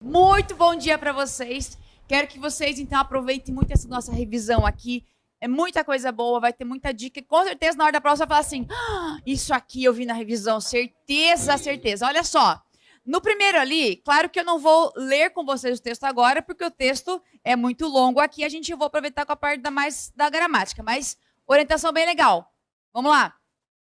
Muito bom dia para vocês. Quero que vocês, então, aproveitem muito essa nossa revisão aqui. É muita coisa boa, vai ter muita dica. Com certeza, na hora da prova, você vai falar assim: isso aqui eu vi na revisão, certeza, certeza. Olha só, no primeiro ali, claro que eu não vou ler com vocês o texto agora, porque o texto é muito longo aqui. A gente vai aproveitar com a parte da gramática, mas orientação bem legal. Vamos lá.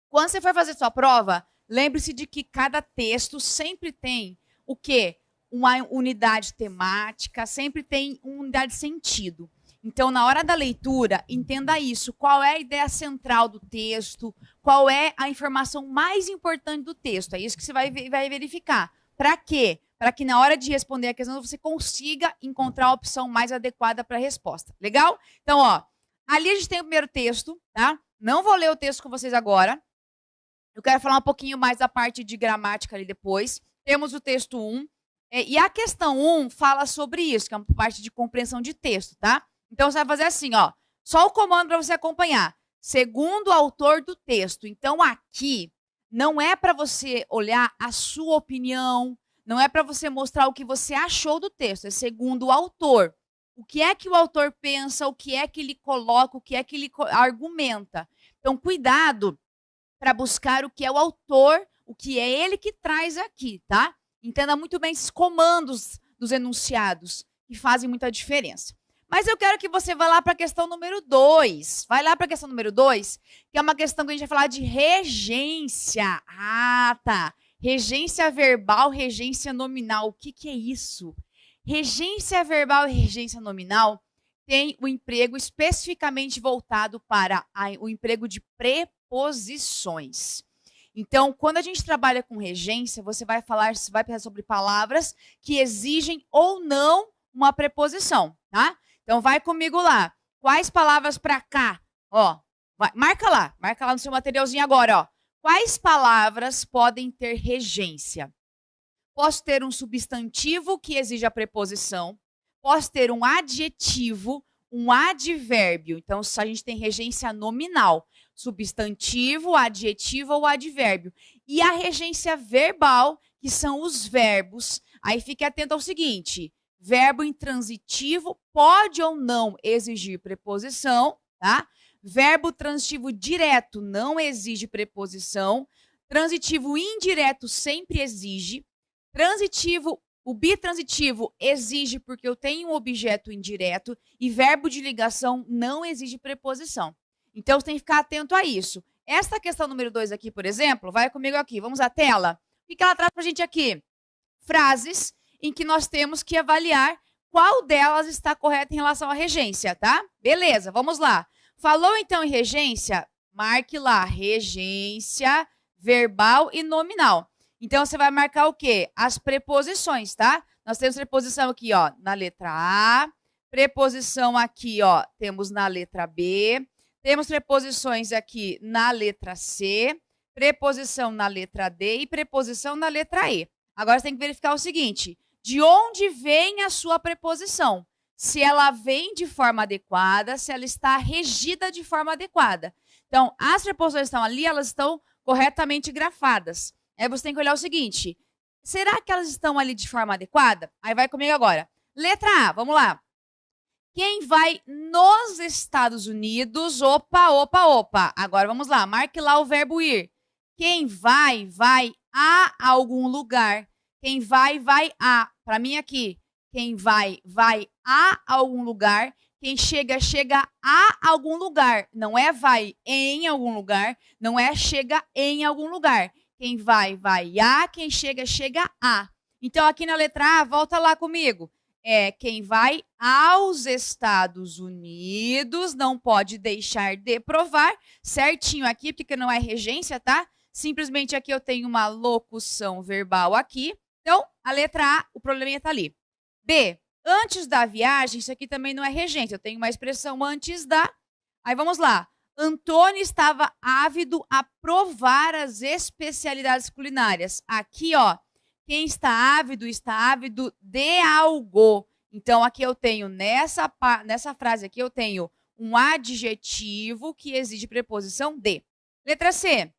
Quando você for fazer sua prova, lembre-se de que cada texto sempre tem o quê? Uma unidade temática, sempre tem uma unidade de sentido. Então, na hora da leitura, entenda isso. Qual é a ideia central do texto? Qual é a informação mais importante do texto? É isso que você vai verificar. Para quê? Para que na hora de responder a questão você consiga encontrar a opção mais adequada para a resposta. Legal? Então, ó, ali a gente tem o primeiro texto, tá? Não vou ler o texto com vocês agora. Eu quero falar um pouquinho mais da parte de gramática ali depois. Temos o texto 1. E a questão 1 fala sobre isso, que é uma parte de compreensão de texto, tá? Então, você vai fazer assim, ó. Só o comando para você acompanhar. Segundo o autor do texto. Então, aqui, não é para você olhar a sua opinião, não é para você mostrar o que você achou do texto. É segundo o autor. O que é que o autor pensa, o que é que ele coloca, o que é que ele argumenta. Então, cuidado para buscar o que é o autor, o que é ele que traz aqui, tá? Entenda muito bem esses comandos dos enunciados, que fazem muita diferença. Mas eu quero que você vá lá para a questão número 2. Vai lá para a questão número 2, que é uma questão que a gente vai falar de regência. Ah, tá. Regência verbal, regência nominal. O que é isso? Regência verbal e regência nominal tem o emprego especificamente voltado para o emprego de preposições. Então, quando a gente trabalha com regência, você vai pensar sobre palavras que exigem ou não uma preposição, tá? Então, vai comigo lá. Quais palavras para cá? Ó, marca lá no seu materialzinho agora, ó. Quais palavras podem ter regência? Posso ter um substantivo que exige a preposição. Posso ter um adjetivo, um advérbio. Então, a gente tem regência nominal. Substantivo, adjetivo ou advérbio. E a regência verbal, que são os verbos. Aí fique atento ao seguinte: verbo intransitivo pode ou não exigir preposição, tá? Verbo transitivo direto não exige preposição. Transitivo indireto sempre exige. Transitivo, o bitransitivo exige porque eu tenho um objeto indireto. E verbo de ligação não exige preposição. Então, você tem que ficar atento a isso. Esta questão número 2 aqui, por exemplo, vai comigo aqui. Vamos à tela. O que ela traz para a gente aqui? Frases em que nós temos que avaliar qual delas está correta em relação à regência, tá? Beleza, vamos lá. Falou, então, em regência? Marque lá, regência verbal e nominal. Então, você vai marcar o quê? As preposições, tá? Nós temos preposição aqui, ó, na letra A. Preposição aqui, ó, temos na letra B. Temos preposições aqui na letra C, preposição na letra D e preposição na letra E. Agora, você tem que verificar o seguinte: de onde vem a sua preposição? Se ela vem de forma adequada, se ela está regida de forma adequada. Então, as preposições estão ali, elas estão corretamente grafadas. Aí você tem que olhar o seguinte: será que elas estão ali de forma adequada? Aí vai comigo agora. Letra A, vamos lá. Quem vai nos Estados Unidos? Opa, opa, opa. Agora vamos lá, marque lá o verbo ir. Quem vai, vai a algum lugar. Quem vai, vai a. Para mim aqui. Quem vai, vai a algum lugar. Quem chega, chega a algum lugar. Não é vai em algum lugar. Não é chega em algum lugar. Quem vai, vai a. Quem chega, chega a. Então, aqui na letra A, volta lá comigo. Quem vai aos Estados Unidos não pode deixar de provar, certinho aqui, porque não é regência, tá? Simplesmente aqui eu tenho uma locução verbal aqui. Então, a letra A, o probleminha está ali. B, antes da viagem, isso aqui também não é regência, eu tenho uma expressão antes da. Aí vamos lá. Antônio estava ávido a provar as especialidades culinárias. Aqui, ó. Quem está ávido de algo. Então, aqui eu tenho, nessa frase aqui, eu tenho um adjetivo que exige preposição de. Letra C.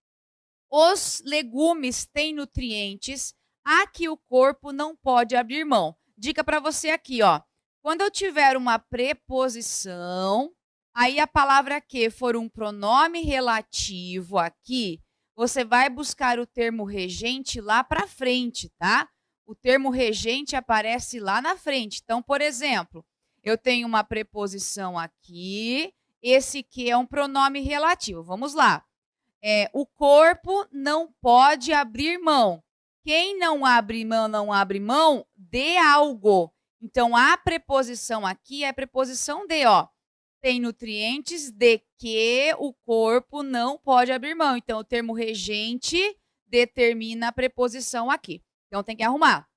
Os legumes têm nutrientes a que o corpo não pode abrir mão. dica para você aqui, ó. Quando eu tiver uma preposição, aí a palavra que for um pronome relativo aqui, você vai buscar o termo regente lá para frente, tá? O termo regente aparece lá na frente. Então, por exemplo, eu tenho uma preposição aqui, esse que é um pronome relativo. Vamos lá. O corpo não pode abrir mão. Quem não abre mão de algo. Então, a preposição aqui é a preposição de, ó. Tem nutrientes de que o corpo não pode abrir mão. Então, o termo regente determina a preposição aqui. Então, tem que arrumar.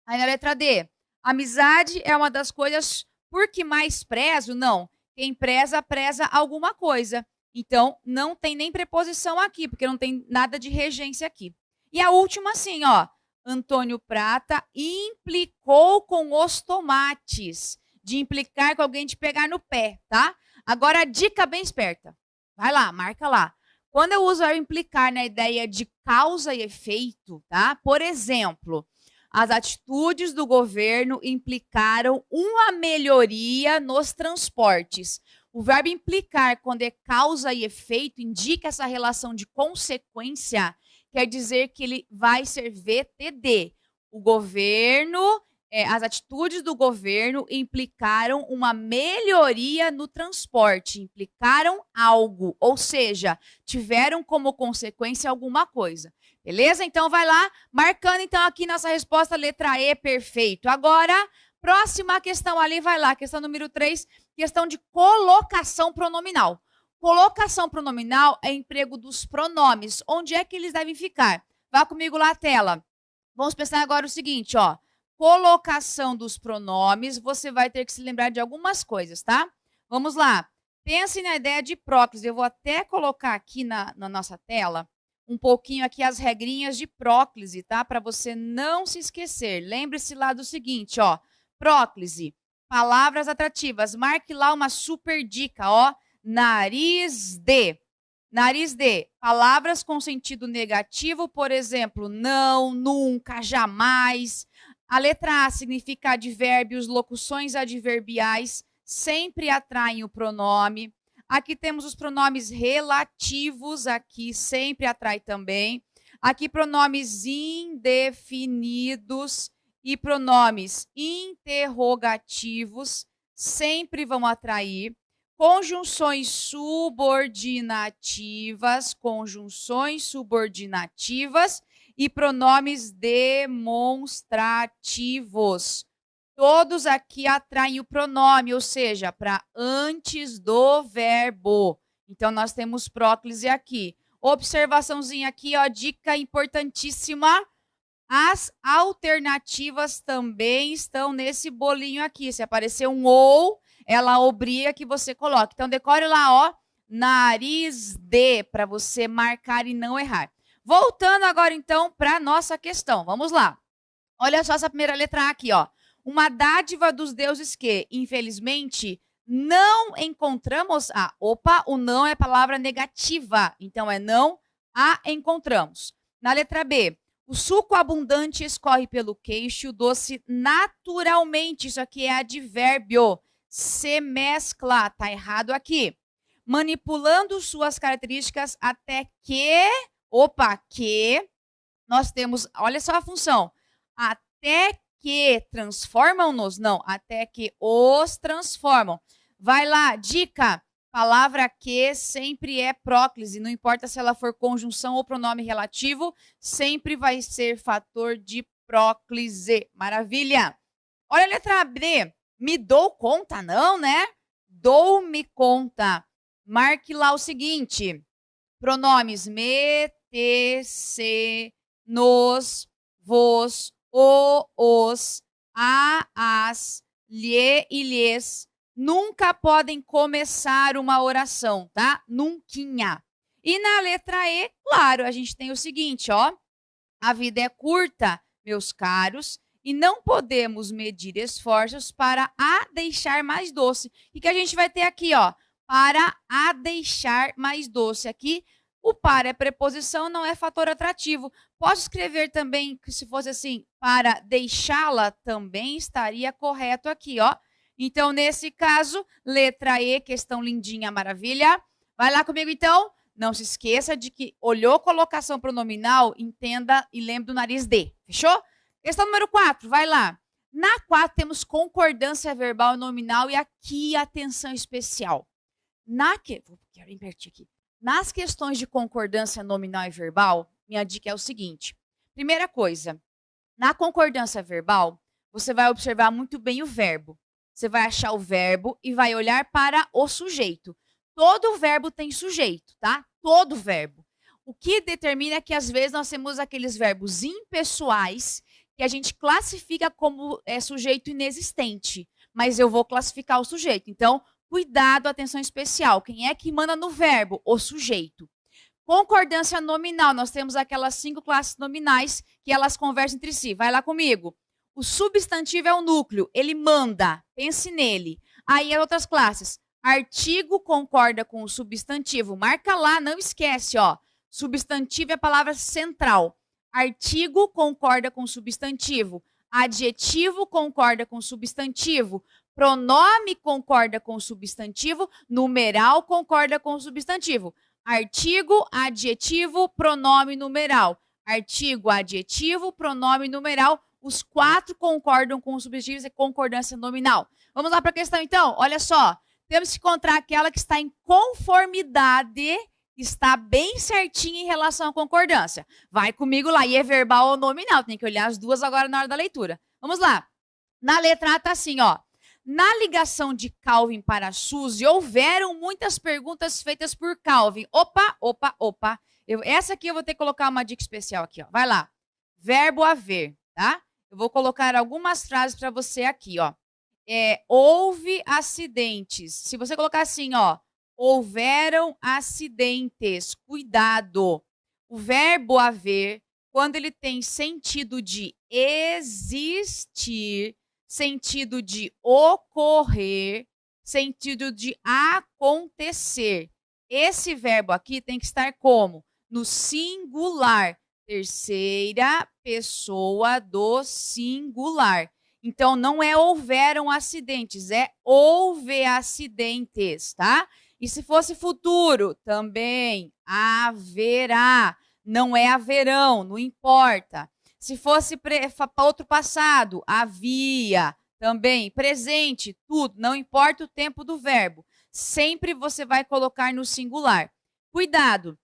Aí, na letra D, amizade é uma das coisas por que mais prezo? Não. Quem preza, preza alguma coisa. Então, não tem nem preposição aqui, porque não tem nada de regência aqui. E a última, assim, ó. Antônio Prata implicou com os tomates. De implicar com alguém de pegar no pé, tá? Agora, a dica bem esperta. Vai lá, marca lá. Quando eu uso implicar na ideia de causa e efeito, tá? Por exemplo, as atitudes do governo implicaram uma melhoria nos transportes. O verbo implicar, quando é causa e efeito, indica essa relação de consequência, quer dizer que ele vai ser VTD. O governo, as atitudes do governo implicaram uma melhoria no transporte, implicaram algo, ou seja, tiveram como consequência alguma coisa. Beleza? Então, vai lá, marcando então aqui nossa resposta, letra E, perfeito. Agora, próxima questão ali, vai lá, questão número 3, questão de colocação pronominal. Colocação pronominal é emprego dos pronomes. Onde é que eles devem ficar? Vá comigo lá à tela. Vamos pensar agora o seguinte, ó. Colocação dos pronomes, você vai ter que se lembrar de algumas coisas, tá? Vamos lá. Pense na ideia de próclise. Eu vou até colocar aqui na nossa tela um pouquinho aqui as regrinhas de próclise, tá? Para você não se esquecer. Lembre-se lá do seguinte, ó. Próclise, palavras atrativas. Marque lá uma super dica, ó. Nariz de. Nariz de. Palavras com sentido negativo, por exemplo, não, nunca, jamais. A letra A significa advérbios, locuções adverbiais sempre atraem o pronome. Aqui temos os pronomes relativos, aqui sempre atrai também. Aqui pronomes indefinidos e pronomes interrogativos sempre vão atrair. Conjunções subordinativas e pronomes demonstrativos. Todos aqui atraem o pronome, ou seja, para antes do verbo. Então, nós temos próclise aqui. Observaçãozinha aqui, ó, dica importantíssima. As alternativas também estão nesse bolinho aqui. Se aparecer um ou, ela obriga que você coloque. Então, decore lá, ó, nariz de, para você marcar e não errar. Voltando agora, então, para a nossa questão. Vamos lá. Olha só essa primeira letra A aqui, ó. Uma dádiva dos deuses que, infelizmente, não encontramos. O não é palavra negativa. Então, é não a encontramos. Na letra B, o suco abundante escorre pelo queixo, o doce naturalmente. Isso aqui é advérbio. Se mescla. Tá errado aqui. Manipulando suas características até que... que nós temos... Olha só a função. Até que transformam-nos? Não, até que os transformam. Vai lá, dica. Palavra que sempre é próclise. Não importa se ela for conjunção ou pronome relativo, sempre vai ser fator de próclise. Maravilha. Olha a letra B. Me dou conta, não, né? Dou-me conta. Marque lá o seguinte. Pronomes me, te, se, nos, vos, os, a, as, lhe e lhes nunca podem começar uma oração, tá? Nunquinha. E na letra E, claro, a gente tem o seguinte, ó. A vida é curta, meus caros, e não podemos medir esforços para a deixar mais doce. O que a gente vai ter aqui, ó? Para a deixar mais doce. Aqui, O para é preposição, não é fator atrativo. Posso escrever também que se fosse assim, para deixá-la, também estaria correto aqui, ó. Então, nesse caso, letra E, questão lindinha, maravilha. Vai lá comigo, então. Não se esqueça de que olhou colocação pronominal, entenda e lembre do nariz D. Fechou? Questão número 4, vai lá. Na 4 temos concordância verbal e nominal e aqui atenção especial. Quero invertir aqui. Nas questões de concordância nominal e verbal, minha dica é o seguinte. Primeira coisa, na concordância verbal, você vai observar muito bem o verbo. Você vai achar o verbo e vai olhar para o sujeito. Todo verbo tem sujeito, tá? Todo verbo. O que determina é que, às vezes, nós temos aqueles verbos impessoais que a gente classifica como sujeito inexistente. Mas eu vou classificar o sujeito. Então, cuidado, atenção especial. Quem é que manda no verbo? O sujeito. Concordância nominal. Nós temos aquelas 5 classes nominais que elas conversam entre si. Vai lá comigo. O substantivo é o núcleo. Ele manda. Pense nele. Aí, as outras classes. Artigo concorda com o substantivo. Marca lá, não esquece, ó. Substantivo é a palavra central. Artigo concorda com o substantivo. Adjetivo concorda com o substantivo. Pronome concorda com o substantivo. Numeral concorda com o substantivo. Artigo, adjetivo, pronome, numeral. Artigo, adjetivo, pronome, numeral. Os 4 concordam com o substantivo, é concordância nominal. Vamos lá para a questão, então? Olha só. Temos que encontrar aquela que está em conformidade, está bem certinha em relação à concordância. Vai comigo lá. E é verbal ou nominal. Tem que olhar as duas agora na hora da leitura. Vamos lá. Na letra A tá assim, ó. Na ligação de Calvin para Suzy, houveram muitas perguntas feitas por Calvin. Opa. Essa aqui eu vou ter que colocar uma dica especial aqui, ó. Vai lá. Verbo haver, tá? Eu vou colocar algumas frases para você aqui, ó. Houve acidentes. Se você colocar assim, ó, houveram acidentes. Cuidado. O verbo haver, quando ele tem sentido de existir, sentido de ocorrer, sentido de acontecer. Esse verbo aqui tem que estar como? No singular. Terceira pessoa do singular. Então, não é houveram acidentes, é houve acidentes, tá? E se fosse futuro, também haverá. Não é haverão, não importa. Se fosse outro passado, havia. Também presente, tudo. Não importa o tempo do verbo. Sempre você vai colocar no singular. Cuidado.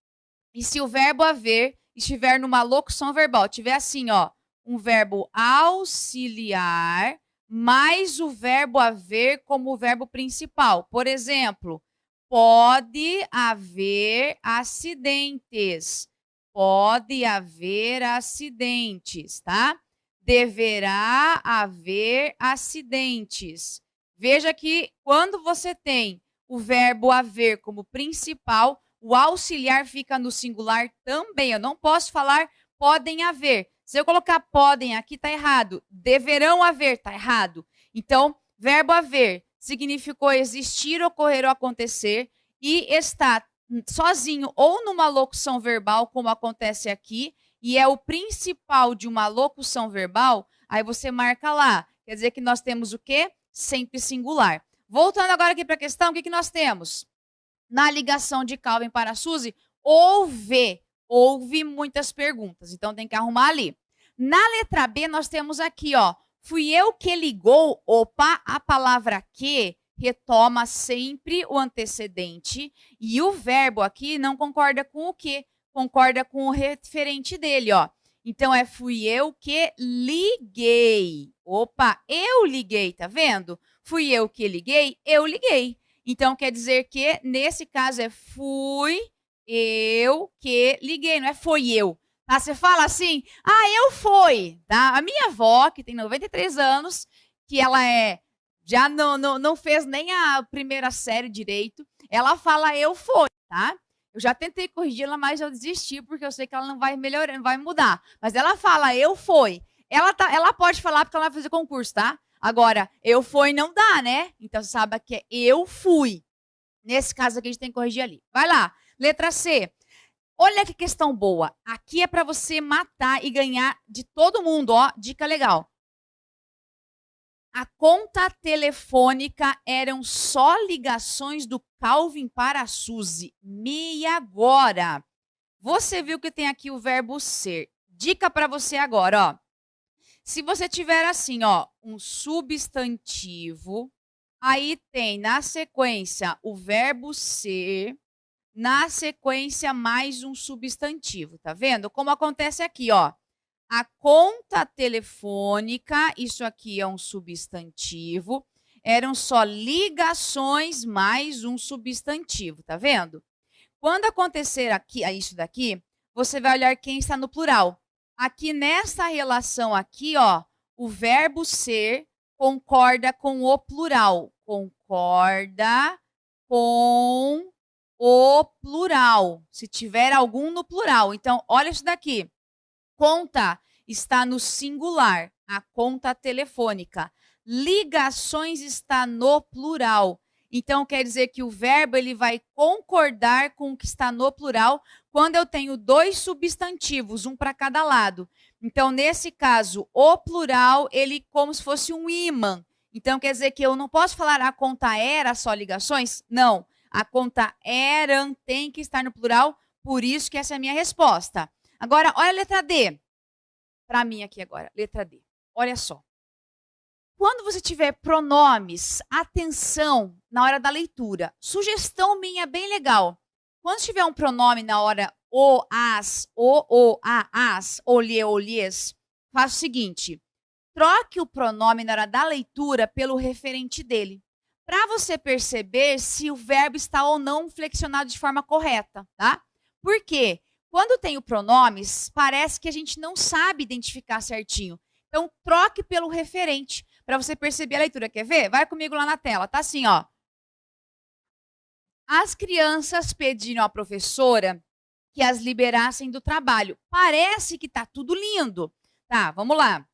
E se o verbo haver estiver numa locução verbal, tiver assim, ó. Um verbo auxiliar, mais o verbo haver como verbo principal. Por exemplo, pode haver acidentes. Pode haver acidentes, tá? Deverá haver acidentes. Veja que quando você tem o verbo haver como principal, o auxiliar fica no singular também. Eu não posso falar podem haver. Se eu colocar podem aqui, está errado. Deverão haver, está errado. Então, verbo haver significou existir, ocorrer ou acontecer e está sozinho ou numa locução verbal, como acontece aqui, e é o principal de uma locução verbal, aí você marca lá. Quer dizer que nós temos o quê? Sempre singular. Voltando agora aqui para a questão, o que nós temos? Na ligação de Calvin para Suzy, houve muitas perguntas, então tem que arrumar ali. Na letra B, nós temos aqui, ó, fui eu que ligou, a palavra que retoma sempre o antecedente e o verbo aqui não concorda com o que, concorda com o referente dele, ó. Então, fui eu que liguei. Eu liguei, tá vendo? Fui eu que liguei, eu liguei. Então, quer dizer que, nesse caso, fui eu que liguei, não é foi eu. Tá? Você fala assim, eu fui. Tá? A minha avó, que tem 93 anos, que ela já não fez nem a primeira série direito, ela fala eu fui, tá? Eu já tentei corrigir ela, mas eu desisti, porque eu sei que ela não vai melhorar, não vai mudar. Mas ela fala eu fui. Ela pode falar porque ela vai fazer concurso, tá? Agora, eu fui não dá, né? Então, você sabe que é eu fui. Nesse caso aqui, a gente tem que corrigir ali. Vai lá. Letra C. Olha que questão boa. Aqui é para você matar e ganhar de todo mundo, ó. Dica legal. A conta telefônica eram só ligações do Calvin para a Suzy. E agora? Você viu que tem aqui o verbo ser. Dica para você agora, ó. Se você tiver assim, ó, um substantivo, aí tem na sequência o verbo ser, na sequência mais um substantivo, tá vendo? Como acontece aqui, ó. A conta telefônica, isso aqui é um substantivo, eram só ligações mais um substantivo, tá vendo? Quando acontecer aqui, isso daqui, você vai olhar quem está no plural. Aqui nessa relação aqui, ó, o verbo ser concorda com o plural. Concorda com o plural. Se tiver algum no plural. Então, olha isso daqui. Conta está no singular, a conta telefônica. Ligações está no plural. Então, quer dizer que o verbo ele vai concordar com o que está no plural quando eu tenho dois substantivos, um para cada lado. Então, nesse caso, o plural, ele como se fosse um ímã. Então, quer dizer que eu não posso falar a conta era só ligações? Não. A conta eram tem que estar no plural, por isso que essa é a minha resposta. Agora, olha a letra D. Para mim aqui agora, letra D. Olha só. Quando você tiver pronomes, atenção na hora da leitura. Sugestão minha bem legal. Quando tiver um pronome na hora o, as, o, a, as, olhe, olhes, faça o seguinte. Troque o pronome na hora da leitura pelo referente dele. Para você perceber se o verbo está ou não flexionado de forma correta, tá? Por quê? Quando tem o pronomes, parece que a gente não sabe identificar certinho. Então, troque pelo referente para você perceber a leitura. Quer ver? Vai comigo lá na tela. Tá assim, ó. As crianças pediram à professora que as liberassem do trabalho. Parece que tá tudo lindo. Tá, vamos lá.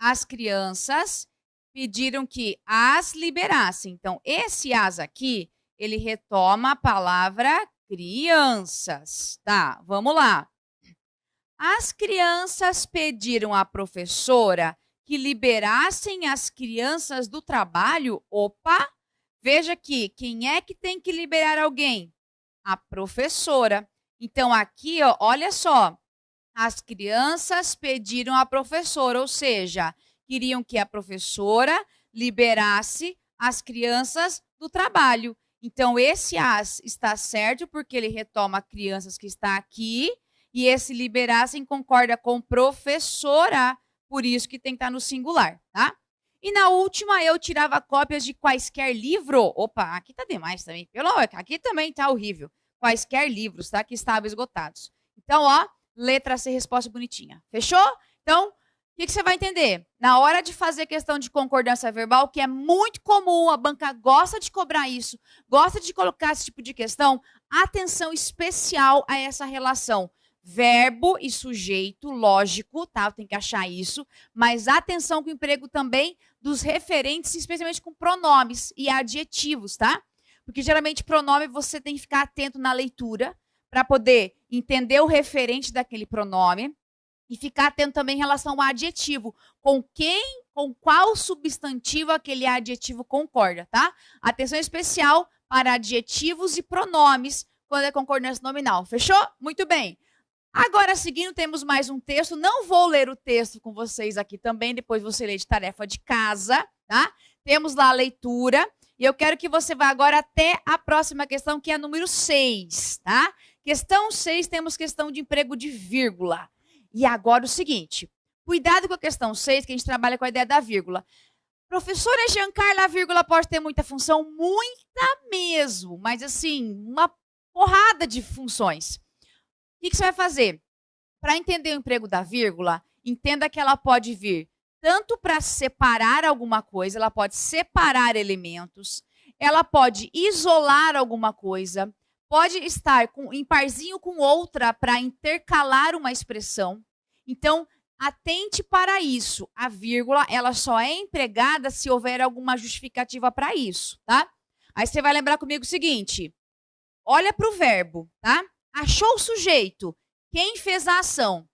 As crianças pediram que as liberassem. Então, esse as aqui, ele retoma a palavra crianças. Tá, vamos lá. As crianças pediram à professora que liberassem as crianças do trabalho. Opa! Veja aqui, quem é que tem que liberar alguém? A professora. Então, aqui, ó, olha só. As crianças pediram à professora, ou seja, queriam que a professora liberasse as crianças do trabalho. Então, esse as está certo, porque ele retoma crianças que está aqui, e esse liberassem concorda com professora, por isso que tem que estar no singular, tá? E na última, eu tirava cópias de quaisquer livro. Opa, aqui tá demais também. Aqui também tá horrível. Quaisquer livros, tá? Que estavam esgotados. Então, ó, letra C, resposta bonitinha. Fechou? Então, o que você vai entender? Na hora de fazer questão de concordância verbal, que é muito comum, a banca gosta de cobrar isso, gosta de colocar esse tipo de questão, atenção especial a essa relação. Verbo e sujeito, lógico, tá? Tem que achar isso. Mas atenção com o emprego também dos referentes, especialmente com pronomes e adjetivos, tá? Porque geralmente pronome você tem que ficar atento na leitura para poder entender o referente daquele pronome e ficar atento também em relação ao adjetivo. Com qual substantivo aquele adjetivo concorda, tá? Atenção especial para adjetivos e pronomes quando é concordância nominal. Fechou? Muito bem. Agora, seguindo, temos mais um texto. Não vou ler o texto com vocês aqui também, depois você lê de tarefa de casa, tá? Temos lá a leitura, e eu quero que você vá agora até a próxima questão, que é a número 6, tá? Questão 6, temos questão de emprego de vírgula. E agora o seguinte, cuidado com a questão 6, que a gente trabalha com a ideia da vírgula. Professora Jean Carla, a vírgula pode ter muita função? Muita mesmo, mas assim, uma porrada de funções. O que você vai fazer? Para entender o emprego da vírgula, entenda que ela pode vir tanto para separar alguma coisa, ela pode separar elementos, ela pode isolar alguma coisa, pode estar em parzinho com outra para intercalar uma expressão. Então, atente para isso. A vírgula, ela só é empregada se houver alguma justificativa para isso, tá? Aí você vai lembrar comigo o seguinte. Olha para o verbo, tá? Achou o sujeito? Quem fez a ação?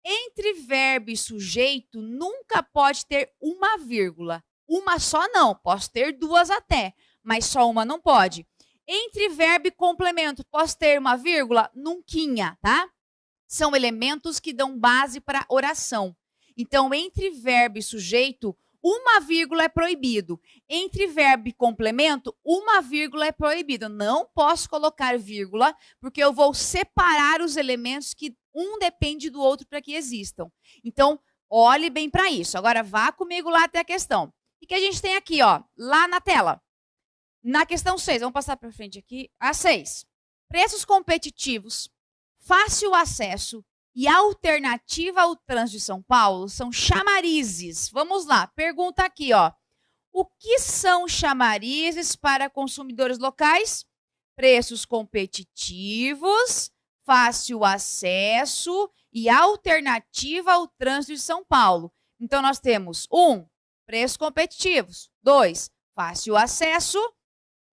Entre verbo e sujeito, nunca pode ter uma vírgula. Uma só não, posso ter duas até, mas só uma não pode. Entre verbo e complemento, posso ter uma vírgula? Nunquinha, tá? São elementos que dão base para oração. Então, entre verbo e sujeito, uma vírgula é proibido. Entre verbo e complemento, uma vírgula é proibido. Não posso colocar vírgula, porque eu vou separar os elementos que um depende do outro para que existam. Então, olhe bem para isso. Agora, vá comigo lá até a questão. O que a gente tem aqui, ó, lá na tela? Na questão 6, vamos passar para frente aqui. A 6. Preços competitivos, fácil acesso e alternativa ao trânsito de São Paulo são chamarizes. Vamos lá, pergunta aqui, ó. O que são chamarizes para consumidores locais? Preços competitivos, fácil acesso e alternativa ao trânsito de São Paulo. Então, nós temos 1, preços competitivos. 2, fácil acesso.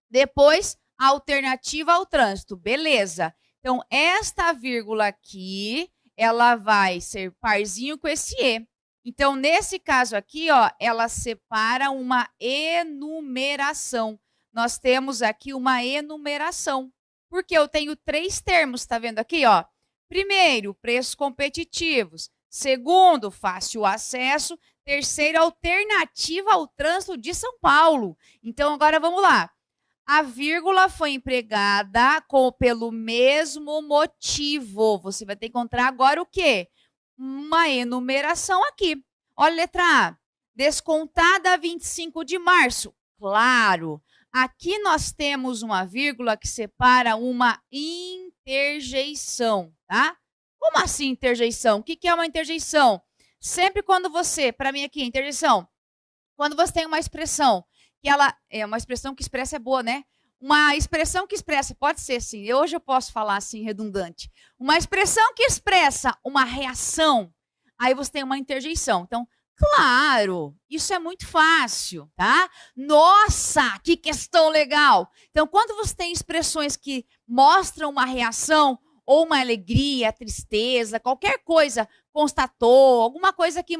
Depois, alternativa ao trânsito. Beleza. Então, esta vírgula aqui, ela vai ser parzinho com esse E. Então, nesse caso aqui, ó, ela separa uma enumeração. Nós temos aqui uma enumeração. Porque eu tenho 3 termos, tá vendo aqui, ó? Primeiro, preços competitivos. Segundo, fácil acesso. Terceiro, alternativa ao trânsito de São Paulo. Então, agora vamos lá. A vírgula foi empregada pelo mesmo motivo. Você vai ter que encontrar agora o quê? Uma enumeração aqui. Olha a letra A. Descontada 25 de março. Claro. Aqui nós temos uma vírgula que separa uma interjeição, tá? Como assim interjeição? O que é uma interjeição? Sempre quando você, para mim aqui, interjeição, quando você tem uma expressão, que ela é uma expressão que expressa é boa, né? Uma expressão que expressa, pode ser assim, hoje eu posso falar assim, redundante. Uma expressão que expressa uma reação, aí você tem uma interjeição. Então, claro, isso é muito fácil, tá? Nossa, que questão legal! Então, quando você tem expressões que mostram uma reação, ou uma alegria, tristeza, qualquer coisa, constatou, alguma coisa que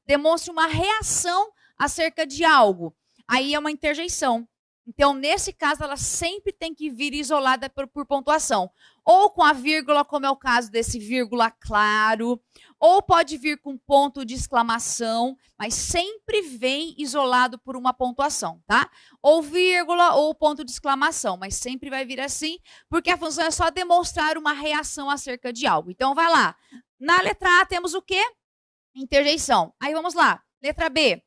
demonstre uma reação acerca de algo, aí é uma interjeição. Então, nesse caso, ela sempre tem que vir isolada por pontuação. Ou com a vírgula, como é o caso desse vírgula claro, ou pode vir com ponto de exclamação, mas sempre vem isolado por uma pontuação, tá? Ou vírgula ou ponto de exclamação, mas sempre vai vir assim, porque a função é só demonstrar uma reação acerca de algo. Então, vai lá. Na letra A temos o quê? Interjeição. Aí, vamos lá. Letra B.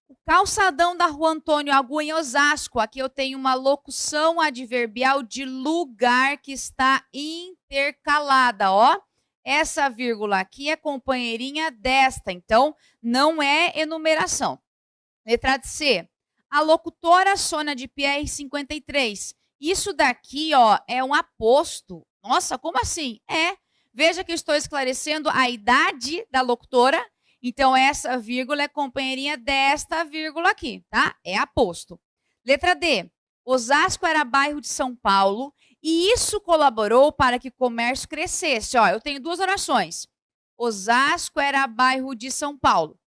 O calçadão da Rua Antônio Agu, em Osasco. Aqui eu tenho uma locução adverbial de lugar que está intercalada, ó. Essa vírgula aqui é companheirinha desta, então não é enumeração. Letra C. A locutora Sônia de Pierre, 53. Isso daqui, ó, é um aposto. Nossa, como assim? Veja que eu estou esclarecendo a idade da locutora. Então, essa vírgula é companheirinha desta vírgula aqui, tá? É aposto. Letra D. Osasco era bairro de São Paulo e isso colaborou para que o comércio crescesse. Ó, eu tenho 2 orações. Osasco era bairro de São Paulo.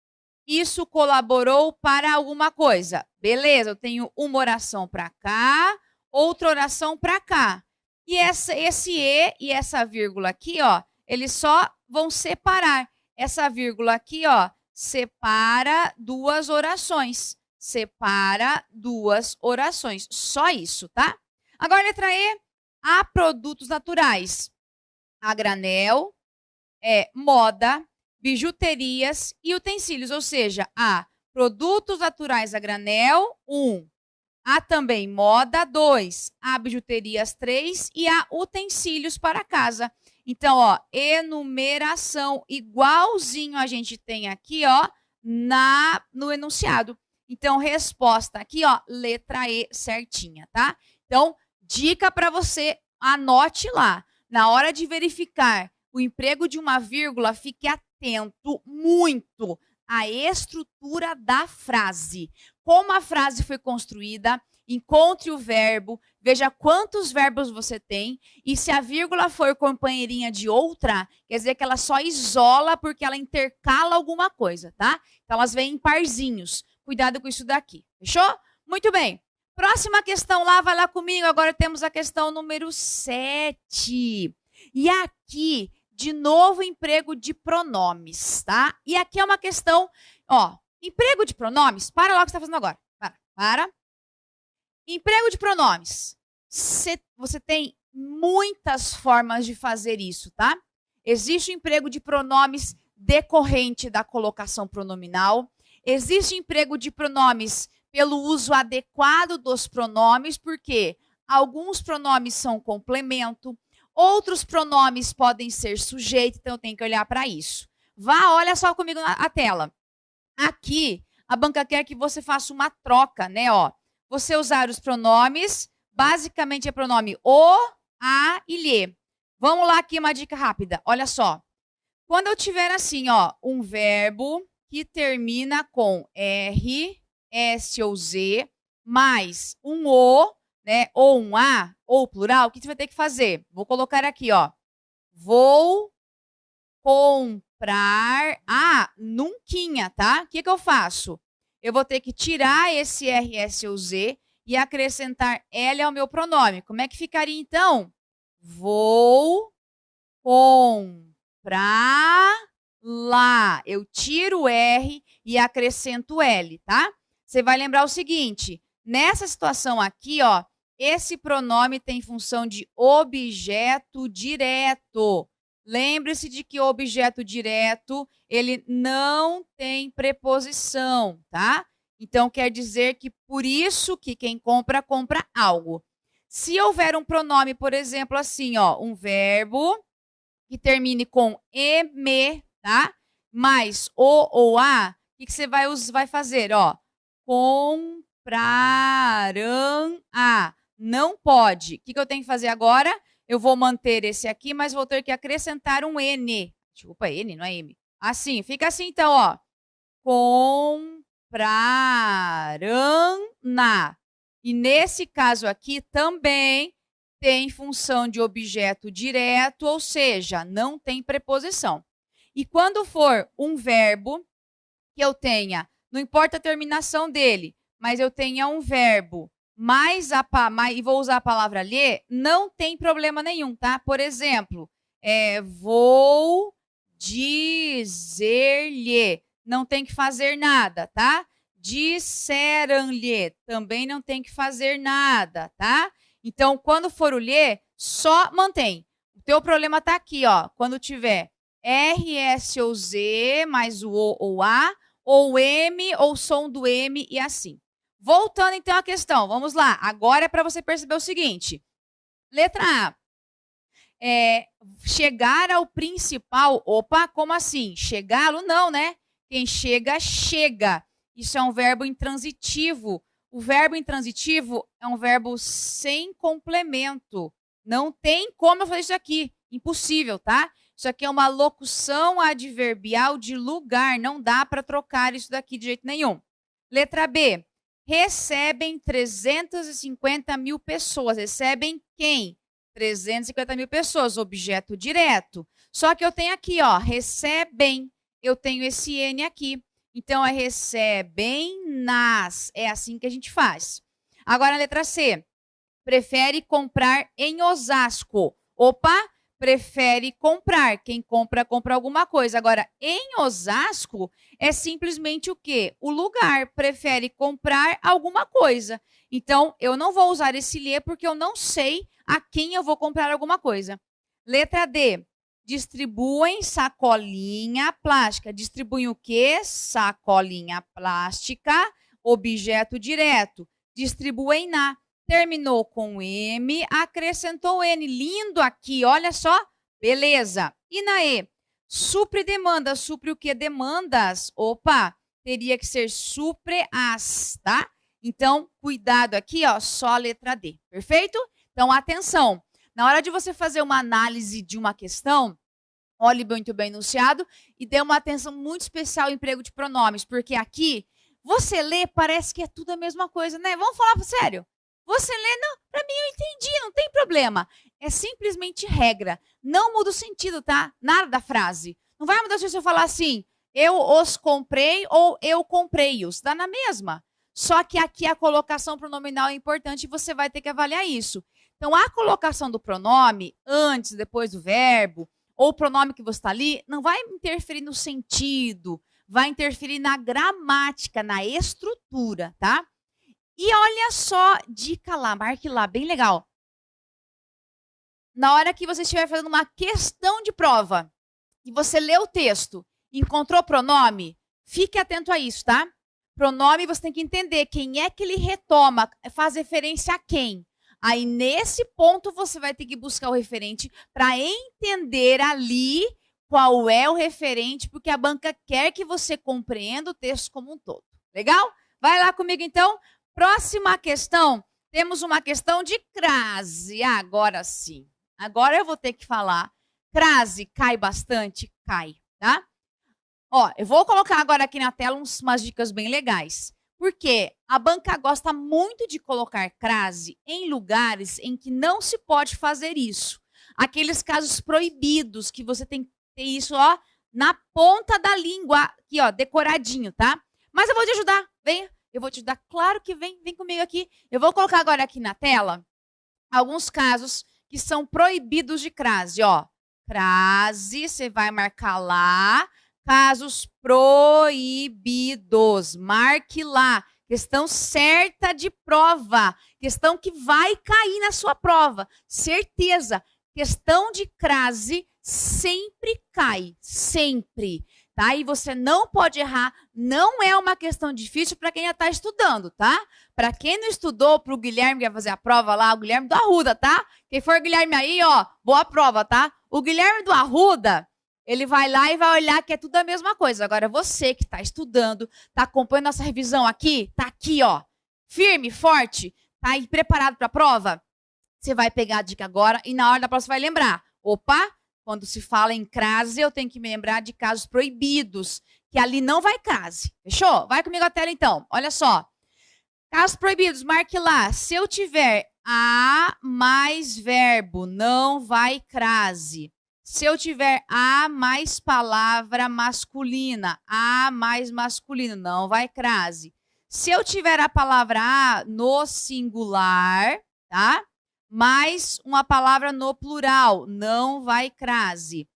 Isso colaborou para alguma coisa. Beleza, eu tenho uma oração para cá, outra oração para cá. E esse E e essa vírgula aqui, ó, eles só vão separar. Essa vírgula aqui, ó, separa 2 orações. Separa 2 orações. Só isso, tá? Agora, letra E. Há produtos naturais. A granel, moda, bijuterias e utensílios. Ou seja, há produtos naturais a granel, 1. Há também moda, 2. Há bijuterias, 3. E há utensílios para casa. Então, ó, enumeração igualzinho a gente tem aqui, ó, no enunciado. Então, resposta aqui, ó, letra E certinha, tá? Então, dica para você, anote lá. Na hora de verificar o emprego de uma vírgula, fique atento muito a estrutura da frase. Como a frase foi construída, encontre o verbo, veja quantos verbos você tem, e se a vírgula for companheirinha de outra, quer dizer que ela só isola porque ela intercala alguma coisa, tá? Então elas vêm em parzinhos. Cuidado com isso daqui. Fechou? Muito bem. Próxima questão lá, vai lá comigo. Agora temos a questão número 7. E aqui, de novo, emprego de pronomes, tá? E aqui é uma questão, ó, emprego de pronomes, para lá o que você está fazendo agora. Para. Emprego de pronomes. Você tem muitas formas de fazer isso, tá? Existe o emprego de pronomes decorrente da colocação pronominal. Existe emprego de pronomes pelo uso adequado dos pronomes, porque alguns pronomes são complemento, outros pronomes podem ser sujeito, então eu tenho que olhar para isso. Olha só comigo na tela. Aqui, a banca quer que você faça uma troca, né? Ó, você usar os pronomes, basicamente é pronome o, a e lhe. Vamos lá aqui, uma dica rápida. Olha só. Quando eu tiver assim, ó, um verbo que termina com R, S ou Z, mais um O, né, ou um A, ou plural, o que você vai ter que fazer? Vou colocar aqui, ó. Vou comprar nunquinha, tá? O que eu faço? Eu vou ter que tirar esse R, S ou Z e acrescentar L ao meu pronome. Como é que ficaria, então? Vou comprar lá. Eu tiro o R e acrescento L, tá? Você vai lembrar o seguinte, nessa situação aqui, ó, esse pronome tem função de objeto direto. Lembre-se de que o objeto direto, ele não tem preposição, tá? Então, quer dizer que por isso que quem compra, compra algo. Se houver um pronome, por exemplo, assim, ó, um verbo que termine com me, tá? Mais o ou a, o que você vai fazer, ó? Comprarão a. Não pode. O que eu tenho que fazer agora? Eu vou manter esse aqui, mas vou ter que acrescentar um N. Desculpa, N, não é M. Assim, fica assim então, ó. Comprarão na. E nesse caso aqui também tem função de objeto direto, ou seja, não tem preposição. E quando for um verbo que eu tenha, não importa a terminação dele, mas eu tenha um verbo e vou usar a palavra lhe, não tem problema nenhum, tá? Por exemplo, vou dizer-lhe, não tem que fazer nada, tá? Disseram-lhe, também não tem que fazer nada, tá? Então, quando for o lhe, só mantém. O teu problema tá aqui, ó. Quando tiver R, S ou Z, mais o O ou A, ou M, ou som do M e assim. Voltando, então, à questão. Vamos lá. Agora é para você perceber o seguinte. Letra A. Chegar ao principal. Opa, como assim? Chegá-lo? Não, né? Quem chega, chega. Isso é um verbo intransitivo. O verbo intransitivo é um verbo sem complemento. Não tem como eu fazer isso aqui. Impossível, tá? Isso aqui é uma locução adverbial de lugar. Não dá para trocar isso daqui de jeito nenhum. Letra B. Recebem 350 mil pessoas. Recebem quem? 350 mil pessoas. Objeto direto. Só que eu tenho aqui, ó, recebem. Eu tenho esse N aqui. Então, é recebem nas. É assim que a gente faz. Agora, a letra C. Prefere comprar em Osasco. Opa, prefere comprar. Quem compra, compra alguma coisa. Agora, em Osasco, é simplesmente o quê? O lugar. Prefere comprar alguma coisa. Então, eu não vou usar esse lhe porque eu não sei a quem eu vou comprar alguma coisa. Letra D. Distribuem sacolinha plástica. Distribuem o quê? Sacolinha plástica, objeto direto. Distribuem na. Terminou com M, acrescentou N. Lindo aqui, olha só. Beleza. E na E? Supre demanda. Supre o quê? Demandas. Opa, teria que ser supre as, tá? Então, cuidado aqui, ó, só a letra D. Perfeito? Então, atenção. Na hora de você fazer uma análise de uma questão, Olhe muito bem no enunciado e dê uma atenção muito especial ao emprego de pronomes, porque aqui, você lê, parece que é tudo a mesma coisa, né? Vamos falar sério. Você lê, não, pra mim eu entendi, não tem problema. É simplesmente regra. Não muda o sentido, tá? Nada da frase. Não vai mudar se eu falar assim, eu os comprei ou eu comprei-os. Dá na mesma. Só que aqui a colocação pronominal é importante e você vai ter que avaliar isso. Então, a colocação do pronome antes, depois do verbo, ou o pronome que você está ali, não vai interferir no sentido, vai interferir na gramática, na estrutura, tá? E olha só, dica lá, marque lá, bem legal. Na hora que você estiver fazendo uma questão de prova, e você lê o texto, encontrou pronome, fique atento a isso, tá? Pronome você tem que entender quem é que ele retoma, faz referência a quem. Aí, nesse ponto, você vai ter que buscar o referente para entender ali qual é o referente, porque a banca quer que você compreenda o texto como um todo. Legal? Vai lá comigo, então. Próxima questão. Temos uma questão de crase. Agora sim. Agora eu vou ter que falar. Crase cai bastante? Cai, tá? Ó, eu vou colocar agora aqui na tela umas dicas bem legais. Porque a banca gosta muito de colocar crase em lugares em que não se pode fazer isso. Aqueles casos proibidos, que você tem que ter isso, ó, na ponta da língua, aqui, ó, decoradinho, tá? Mas eu vou te ajudar, venha. Eu vou te ajudar, claro que vem comigo aqui. Eu vou colocar agora aqui na tela alguns casos que são proibidos de crase, ó. Crase, você vai marcar lá. Casos proibidos. Marque lá. Questão certa de prova. Questão que vai cair na sua prova. Certeza. Questão de crase sempre cai. Sempre. Tá? E você não pode errar. Não é uma questão difícil para quem já está estudando, tá? Para quem não estudou, para o Guilherme que vai fazer a prova lá, o Guilherme do Arruda, tá? Quem for Guilherme aí, ó, boa prova, tá? O Guilherme do Arruda, ele vai lá e vai olhar que é tudo a mesma coisa. Agora, você que está estudando, está acompanhando nossa revisão aqui, tá aqui, ó, firme, forte, tá aí preparado para a prova? Você vai pegar a dica agora e na hora da prova você vai lembrar. Opa, quando se fala em crase, eu tenho que me lembrar de casos proibidos, que ali não vai crase. Fechou? Vai comigo à tela, então. Olha só. Casos proibidos, marque lá. Se eu tiver a mais verbo, não vai crase. Se eu tiver a mais palavra masculina, a mais masculino, não vai crase. Se eu tiver a palavra a no singular, tá? Mais uma palavra no plural, não vai crase.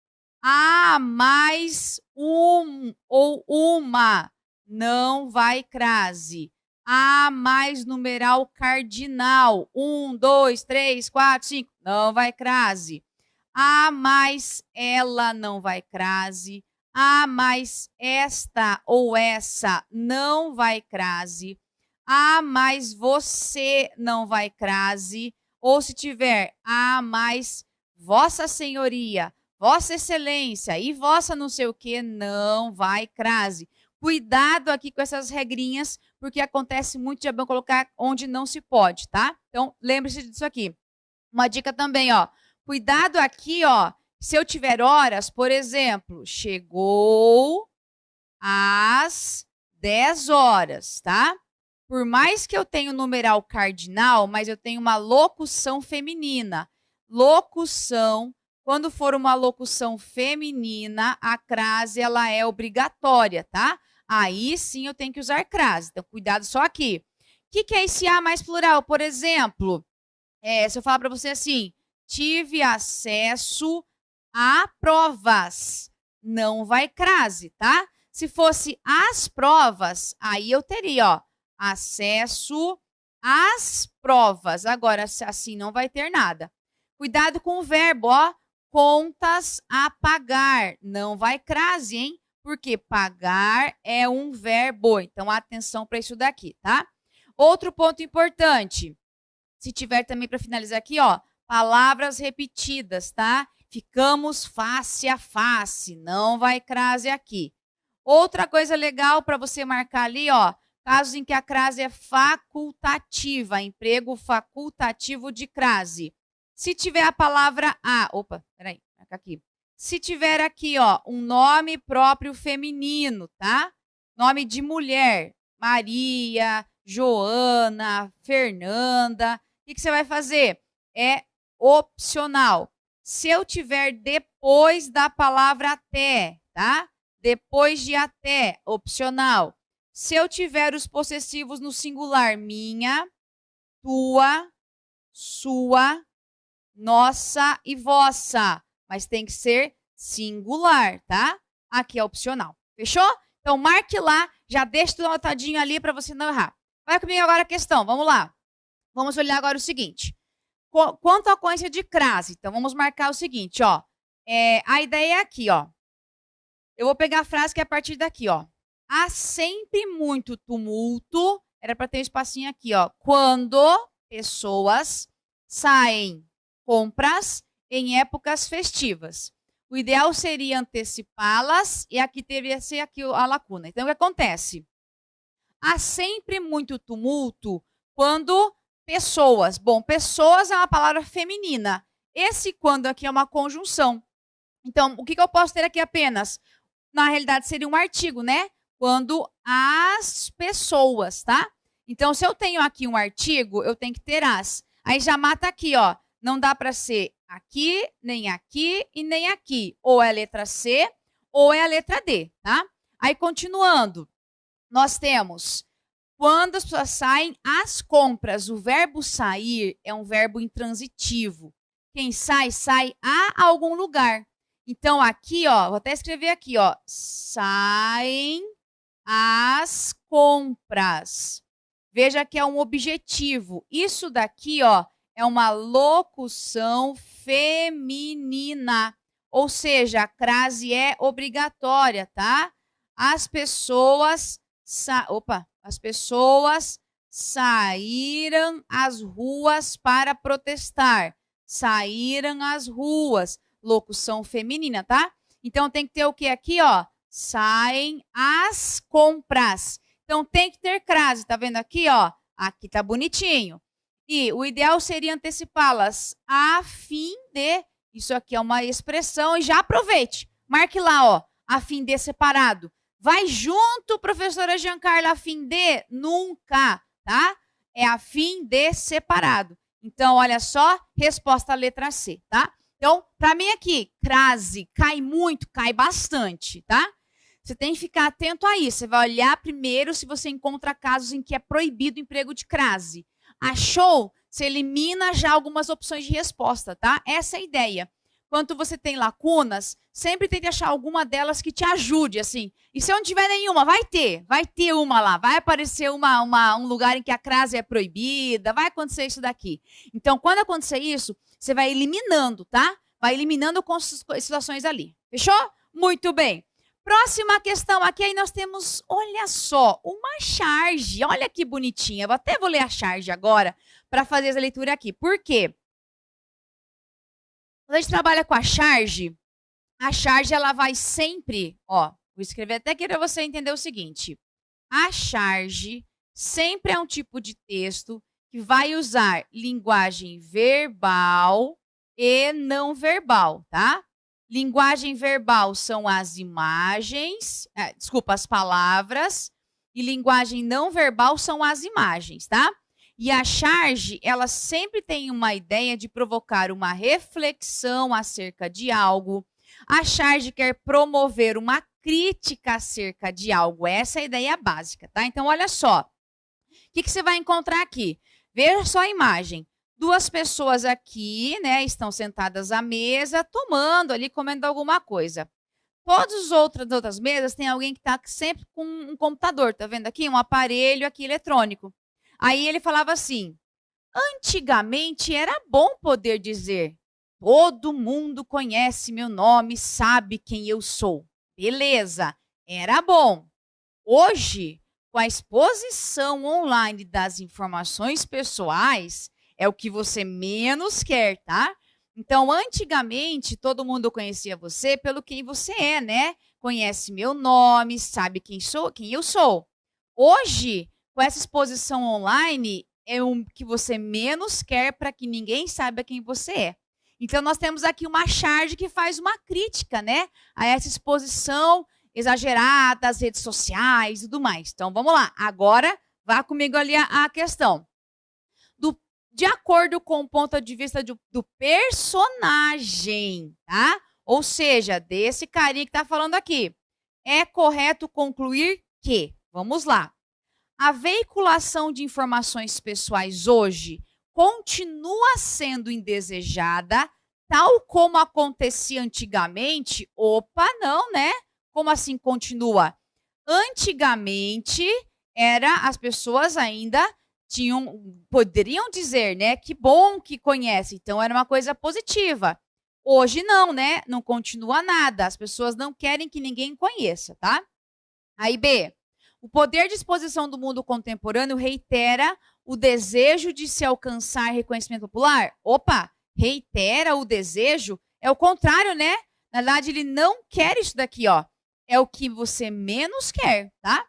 A mais um ou uma, não vai crase. A mais numeral cardinal, 1, 2, 3, 4, 5, não vai crase. A mais ela não vai crase. A mais esta ou essa não vai crase. A mais você não vai crase. Ou se tiver a mais vossa senhoria, vossa excelência e vossa não sei o que, não vai crase. Cuidado aqui com essas regrinhas, porque acontece muito de abão colocar onde não se pode, tá? Então, lembre-se disso aqui. Uma dica também, ó. Cuidado aqui, ó. Se eu tiver horas, por exemplo, chegou às 10 horas, tá? Por mais que eu tenha o numeral cardinal, mas eu tenho uma locução feminina. Locução, quando for uma locução feminina, a crase ela é obrigatória, tá? Aí sim eu tenho que usar crase. Então, cuidado só aqui. O que é esse A mais plural? Por exemplo, se eu falar para você assim, tive acesso a provas. Não vai crase, tá? Se fosse as provas, aí eu teria, ó, acesso às provas. Agora, assim não vai ter nada. Cuidado com o verbo, ó. Contas a pagar. Não vai crase, hein? Porque pagar é um verbo. Então, atenção para isso daqui, tá? Outro ponto importante. Se tiver também para finalizar aqui, ó. Palavras repetidas, tá? Ficamos face a face. Não vai crase aqui. Outra coisa legal para você marcar ali, ó. Casos em que a crase é facultativa, emprego facultativo de crase. Se tiver a palavra a, opa, peraí, marca aqui. Se tiver aqui, ó, um nome próprio feminino, tá? Nome de mulher, Maria, Joana, Fernanda. O que você vai fazer? É opcional. Se eu tiver depois da palavra até, tá? Depois de até, opcional. Se eu tiver os possessivos no singular, minha, tua, sua, nossa e vossa. Mas tem que ser singular, tá? Aqui é opcional. Fechou? Então, marque lá, já deixa tudo anotadinho ali para você não errar. Vai comigo agora a questão, vamos lá. Vamos olhar agora o seguinte. Quanto à ocorrência de crase, então vamos marcar o seguinte, ó. A ideia é aqui, ó. Eu vou pegar a frase que é a partir daqui, ó. Há sempre muito tumulto, era para ter um espacinho aqui, ó. Quando pessoas saem compras em épocas festivas. O ideal seria antecipá-las e aqui deveria ser aqui a lacuna. Então, o que acontece? Há sempre muito tumulto quando pessoas. Bom, pessoas é uma palavra feminina. Esse quando aqui é uma conjunção. Então, o que eu posso ter aqui apenas? Na realidade, seria um artigo, né? Quando as pessoas, tá? Então, se eu tenho aqui um artigo, eu tenho que ter as. Aí já mata aqui, ó. Não dá para ser aqui e nem aqui. Ou é a letra C ou é a letra D, tá? Aí, continuando, nós temos quando as pessoas saem às compras. O verbo sair é um verbo intransitivo. Quem sai, sai a algum lugar. Então, aqui, ó, vou até escrever aqui, ó. Saem às compras. Veja que é um objetivo. Isso daqui, ó, é uma locução feminina. Ou seja, a crase é obrigatória, tá? As pessoas saíram às ruas para protestar. Saíram às ruas. Locução feminina, tá? Então, tem que ter o que aqui, ó? Saem às compras. Então, tem que ter crase. Tá vendo aqui, ó? Aqui tá bonitinho. E o ideal seria antecipá-las a fim de... Isso aqui é uma expressão. E já aproveite. Marque lá, ó. A fim de separado. Vai junto, professora Giancarla, a fim de nunca, tá? É a fim de separado. Então, olha só. Resposta letra C, tá? Então, para mim aqui, crase, cai muito, cai bastante, tá? Você tem que ficar atento a isso. Você vai olhar primeiro se você encontra casos em que é proibido o emprego de crase. Achou? Você elimina já algumas opções de resposta, tá? Essa é a ideia. Quando você tem lacunas, sempre tente achar alguma delas que te ajude, assim. E se não tiver nenhuma, vai ter uma lá. Vai aparecer um lugar em que a crase é proibida, vai acontecer isso daqui. Então, quando acontecer isso, você vai eliminando, tá? Vai eliminando com situações ali. Fechou? Muito bem. Próxima questão aqui, aí nós temos, olha só, uma charge. Olha que bonitinha. Eu vou ler a charge agora para fazer essa leitura aqui. Por quê? Quando a gente trabalha com a charge ela vai sempre, ó, vou escrever até aqui para você entender o seguinte. A charge sempre é um tipo de texto que vai usar linguagem verbal e não verbal, tá? Linguagem verbal são as imagens, as palavras, e linguagem não verbal são as imagens, tá? E a charge, ela sempre tem uma ideia de provocar uma reflexão acerca de algo. A charge quer promover uma crítica acerca de algo. Essa é a ideia básica, tá? Então, olha só. O que você vai encontrar aqui? Veja só a imagem. Duas pessoas aqui, né, estão sentadas à mesa, tomando ali, comendo alguma coisa. Todas as outras mesas tem alguém que está sempre com um computador, tá vendo aqui? Um aparelho aqui eletrônico. Aí ele falava assim, antigamente era bom poder dizer, todo mundo conhece meu nome, sabe quem eu sou. Beleza, era bom. Hoje, com a exposição online das informações pessoais, é o que você menos quer, tá? Então, antigamente, todo mundo conhecia você pelo quem você é, né? Conhece meu nome, sabe quem eu sou. Hoje, com essa exposição online, é o que você menos quer para que ninguém saiba quem você é. Então, nós temos aqui uma charge que faz uma crítica, né, a essa exposição exagerada às redes sociais e tudo mais. Então, vamos lá. Agora, vá comigo ali a questão. De acordo com o ponto de vista do personagem, tá? Ou seja, desse carinha que está falando aqui. É correto concluir que, vamos lá, a veiculação de informações pessoais hoje continua sendo indesejada, tal como acontecia antigamente? Opa, não, né? Como assim continua? Antigamente, as pessoas ainda poderiam dizer, né? Que bom que conhece, então era uma coisa positiva. Hoje não, né? Não continua nada. As pessoas não querem que ninguém conheça, tá? Aí, B. O poder de exposição do mundo contemporâneo reitera o desejo de se alcançar reconhecimento popular? Opa, reitera o desejo? É o contrário, né? Na verdade, ele não quer isso daqui, ó. É o que você menos quer, tá?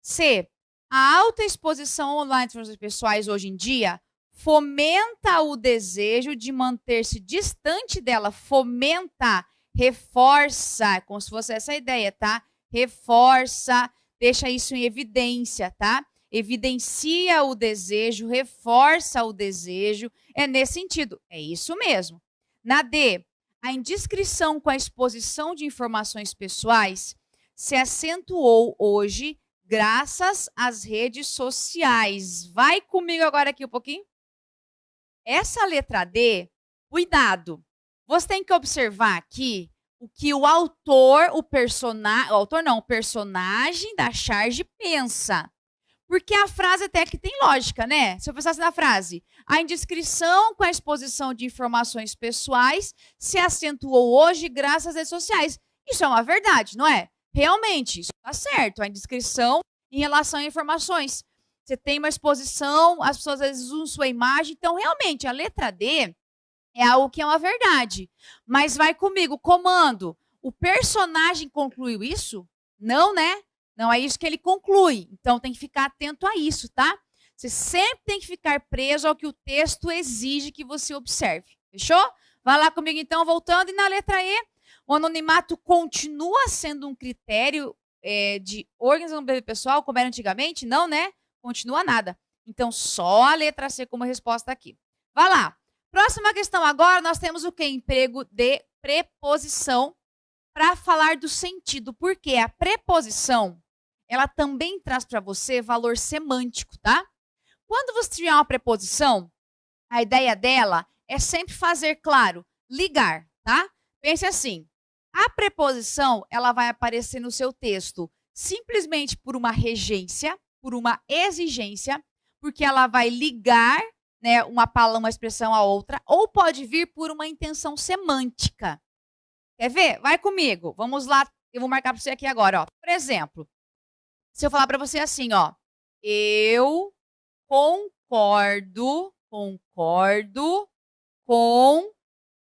C. A alta exposição online de informações pessoais hoje em dia fomenta o desejo de manter-se distante dela. Fomenta, reforça, como se fosse essa ideia, tá? Reforça, deixa isso em evidência, tá? Evidencia o desejo, reforça o desejo. É nesse sentido. É isso mesmo. Na D, a indiscrição com a exposição de informações pessoais se acentuou hoje graças às redes sociais. Vai comigo agora aqui um pouquinho. Essa letra D, cuidado. Você tem que observar aqui o que o autor, o personagem da charge pensa. Porque a frase até que tem lógica, né? Se eu pensasse na frase, a indiscrição com a exposição de informações pessoais se acentuou hoje graças às redes sociais. Isso é uma verdade, não é? Realmente, isso está certo. A indiscrição em relação a informações. Você tem uma exposição, as pessoas às vezes usam sua imagem. Então, realmente, a letra D é algo que é uma verdade. Mas vai comigo, comando. O personagem concluiu isso? Não, né? Não é isso que ele conclui. Então, tem que ficar atento a isso, tá? Você sempre tem que ficar preso ao que o texto exige que você observe. Fechou? Vai lá comigo, então, voltando. E na letra E, o anonimato continua sendo um critério de organização do bebê pessoal, como era antigamente? Não, né? Continua nada. Então, só a letra C como resposta aqui. Vai lá. Próxima questão agora, nós temos o quê? Emprego de preposição para falar do sentido. Porque a preposição, ela também traz para você valor semântico, tá? Quando você tiver uma preposição, a ideia dela é sempre fazer claro, ligar, tá? Pense assim, a preposição, ela vai aparecer no seu texto simplesmente por uma regência, por uma exigência, porque ela vai ligar, né, uma expressão a outra, ou pode vir por uma intenção semântica. Quer ver? Vai comigo. Vamos lá, eu vou marcar para você aqui agora, ó. Por exemplo, se eu falar para você assim, ó, eu concordo com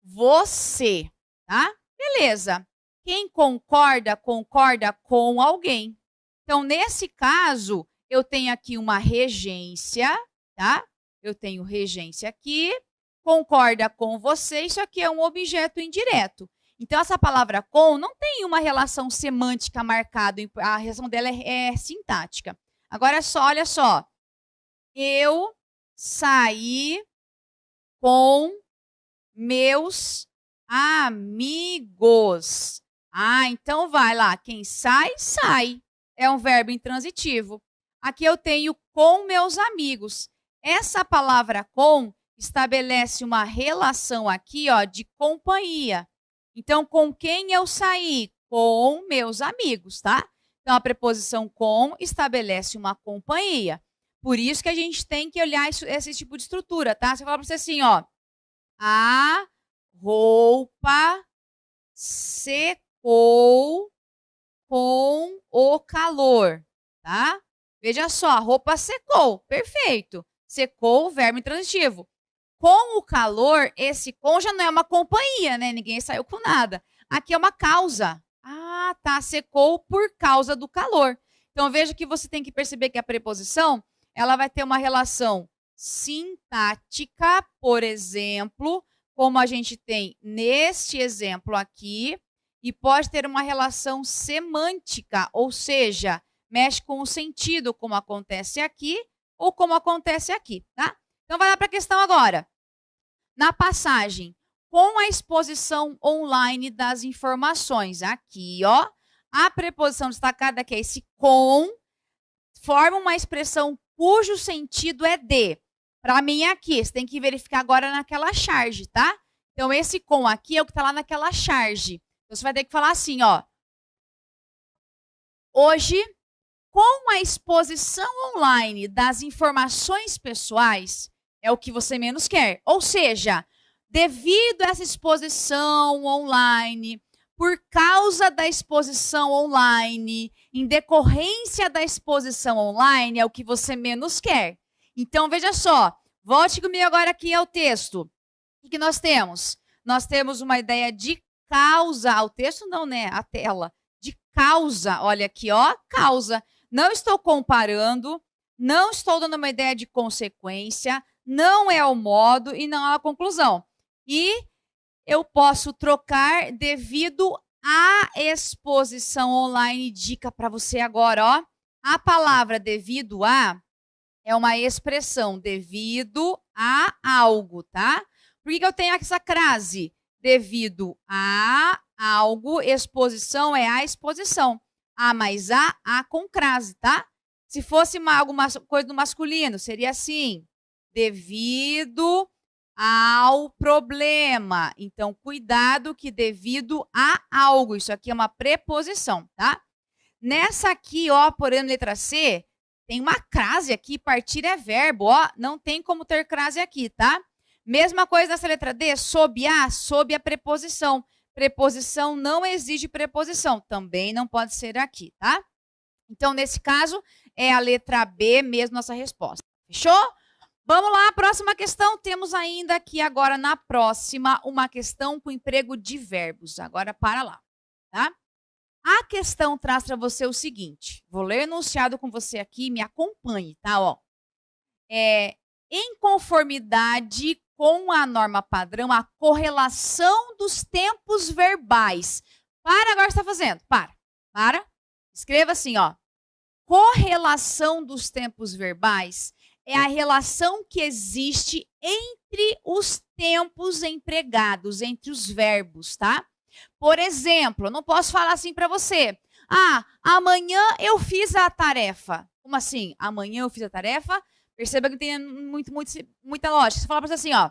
você, tá? Beleza. Quem concorda, concorda com alguém. Então, nesse caso, eu tenho aqui uma regência, tá? Eu tenho regência aqui, concorda com você, isso aqui é um objeto indireto. Então, essa palavra com não tem uma relação semântica marcada, a relação dela é sintática. Agora, olha só. Eu saí com meus amigos. Ah, então vai lá. Quem sai, sai. É um verbo intransitivo. Aqui eu tenho com meus amigos. Essa palavra com estabelece uma relação aqui, ó, de companhia. Então, com quem eu saí? Com meus amigos, tá? Então, a preposição com estabelece uma companhia. Por isso que a gente tem que olhar esse tipo de estrutura, tá? Você fala para você assim, ó. A roupa secou com o calor, tá? Veja só, a roupa secou, perfeito. Secou, verbo intransitivo. Com o calor, esse com já não é uma companhia, né? Ninguém saiu com nada. Aqui é uma causa. Ah, tá, secou por causa do calor. Então, veja que você tem que perceber que a preposição, ela vai ter uma relação sintática, por exemplo, como a gente tem neste exemplo aqui, e pode ter uma relação semântica, ou seja, mexe com o sentido, como acontece aqui ou como acontece aqui, tá? Então, vai lá para a questão agora. Na passagem, com a exposição online das informações, aqui, ó, a preposição destacada, que é esse com, forma uma expressão cujo sentido é de. Para mim, aqui, você tem que verificar agora naquela charge, tá? Então, esse com aqui é o que está lá naquela charge. Então, você vai ter que falar assim, ó. Hoje, com a exposição online das informações pessoais, é o que você menos quer. Ou seja, devido a essa exposição online, por causa da exposição online, em decorrência da exposição online, é o que você menos quer. Então, veja só, volte comigo agora aqui ao texto. O que nós temos? Nós temos uma ideia de causa. O texto não, né? A tela. De causa. Olha aqui, ó, causa. Não estou comparando, não estou dando uma ideia de consequência, não é o modo e não é a conclusão. E eu posso trocar devido à exposição online. Dica para você agora, ó. A palavra devido a é uma expressão devido a algo, tá? Por que eu tenho essa crase? Devido a algo, exposição é a exposição. A mais a com crase, tá? Se fosse alguma coisa do masculino, seria assim, devido ao problema. Então, cuidado que devido a algo. Isso aqui é uma preposição, tá? Nessa aqui, ó, por exemplo, letra C, tem uma crase aqui, partir é verbo, ó. Não tem como ter crase aqui, tá? Mesma coisa nessa letra D, sob a preposição. Preposição não exige preposição. Também não pode ser aqui, tá? Então, nesse caso, é a letra B mesmo nossa resposta. Fechou? Vamos lá, próxima questão. Temos ainda aqui agora na próxima uma questão com emprego de verbos. Agora, para lá, tá? A questão traz para você o seguinte. Vou ler o enunciado com você aqui, me acompanhe, tá? Ó. Em conformidade com a norma padrão, a correlação dos tempos verbais. Para agora, você está fazendo. Para. Escreva assim, ó. Correlação dos tempos verbais é a relação que existe entre os tempos empregados, entre os verbos, tá? Por exemplo, eu não posso falar assim para você. Ah, amanhã eu fiz a tarefa. Como assim? Amanhã eu fiz a tarefa? Perceba que tem muita lógica. Você fala para você assim, ó.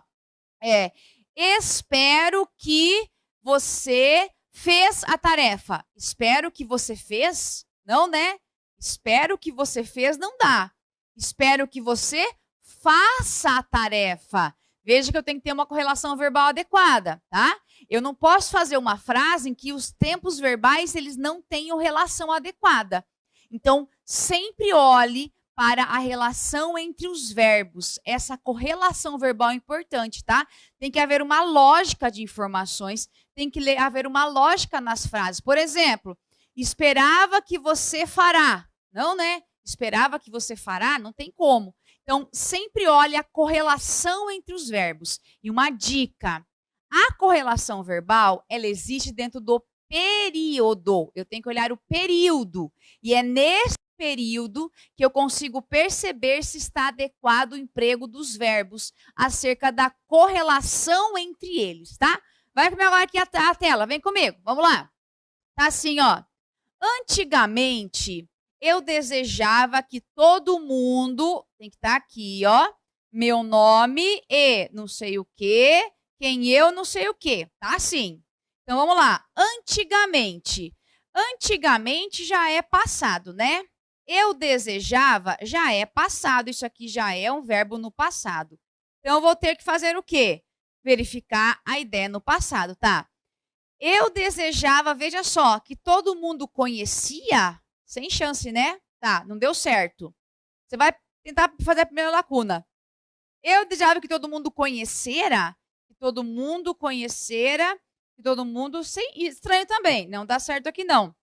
Espero que você fez a tarefa. Espero que você fez? Não, né? Espero que você fez, não dá. Espero que você faça a tarefa. Veja que eu tenho que ter uma correlação verbal adequada, tá? Eu não posso fazer uma frase em que os tempos verbais eles não tenham relação adequada. Então, sempre olhe para a relação entre os verbos. Essa correlação verbal é importante, tá? Tem que haver uma lógica de informações, tem que haver uma lógica nas frases. Por exemplo, esperava que você fará. Não, né? Esperava que você fará, não tem como. Então, sempre olhe a correlação entre os verbos. E uma dica, a correlação verbal, ela existe dentro do período. Eu tenho que olhar o período. E é nesse período que eu consigo perceber se está adequado o emprego dos verbos acerca da correlação entre eles, tá? Vai comigo agora aqui a tela, vem comigo, vamos lá. Tá assim, ó. Antigamente, eu desejava que todo mundo, tem que estar aqui, ó, meu nome e não sei o quê, quem eu não sei o quê, tá assim. Então, vamos lá. Antigamente. Antigamente já é passado, né? Eu desejava já é passado. Isso aqui já é um verbo no passado. Então, eu vou ter que fazer o quê? Verificar a ideia no passado, tá? Eu desejava, veja só, que todo mundo conhecia. Sem chance, né? Tá, não deu certo. Você vai tentar fazer a primeira lacuna. Eu desejava que todo mundo conhecera, que todo mundo conhecera, que todo mundo... Estranho também, não dá certo aqui não.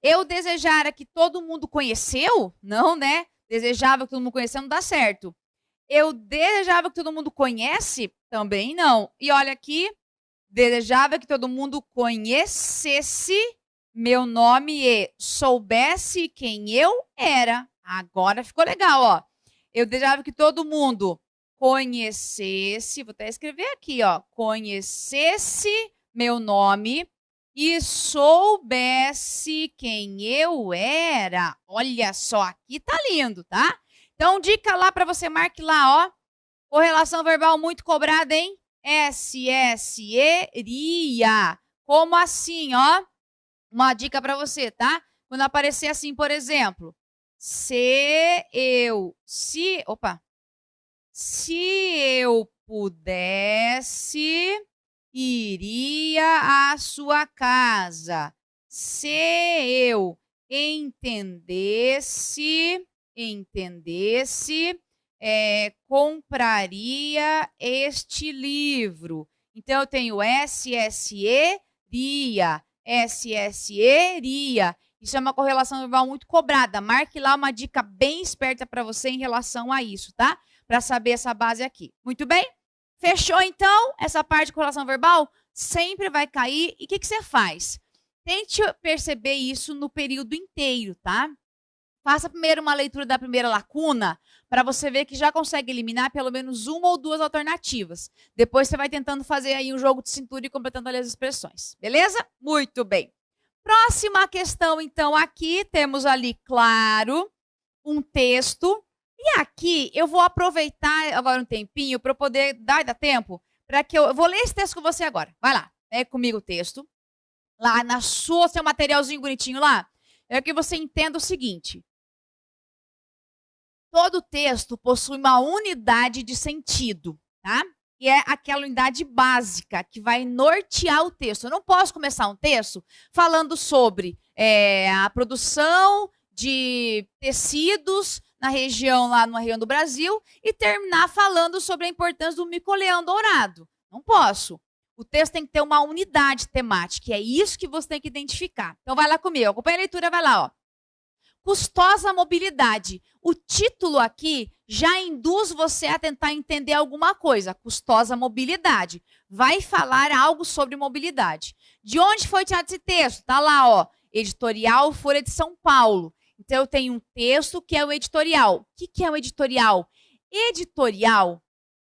Eu desejara que todo mundo conheceu? Não, né? Desejava que todo mundo conheceu, não dá certo. Eu desejava que todo mundo conhece? Também não. E olha aqui, desejava que todo mundo conhecesse meu nome e soubesse quem eu era. Agora ficou legal, ó. Eu desejava que todo mundo conhecesse, vou até escrever aqui, ó, conhecesse meu nome e soubesse quem eu era. Olha só, aqui tá lindo, tá? Então, dica lá para você, marque lá, ó. Correlação verbal muito cobrada, hein? SSEria. Como assim, ó? Uma dica para você, tá? Quando aparecer assim, por exemplo, se eu pudesse, iria à sua casa. Se eu entendesse, compraria este livro. Então, eu tenho SSEria. Isso é uma correlação verbal muito cobrada. Marque lá uma dica bem esperta para você em relação a isso, tá? Para saber essa base aqui. Muito bem? Fechou, então? Essa parte de correlação verbal sempre vai cair. E o que você faz? Tente perceber isso no período inteiro, tá? Faça primeiro uma leitura da primeira lacuna para você ver que já consegue eliminar pelo menos uma ou duas alternativas. Depois você vai tentando fazer aí um jogo de cintura e completando ali as expressões. Beleza? Muito bem. Próxima questão, então, aqui temos ali, claro, um texto. E aqui eu vou aproveitar agora um tempinho para poder dar tempo para que eu vou ler esse texto com você agora. Vai lá, pega comigo o texto. Lá na seu materialzinho bonitinho lá, é que você entenda o seguinte. Todo texto possui uma unidade de sentido, tá? E é aquela unidade básica que vai nortear o texto. Eu não posso começar um texto falando sobre a produção de tecidos numa região do Brasil e terminar falando sobre a importância do mico-leão dourado. Não posso. O texto tem que ter uma unidade temática, e é isso que você tem que identificar. Então, vai lá comigo, acompanha a leitura, vai lá, ó. Custosa mobilidade. O título aqui já induz você a tentar entender alguma coisa. Custosa mobilidade. Vai falar algo sobre mobilidade. De onde foi tirado esse texto? Tá lá, ó. Editorial Folha de São Paulo. Então, eu tenho um texto que é o editorial. O que é o editorial? Editorial,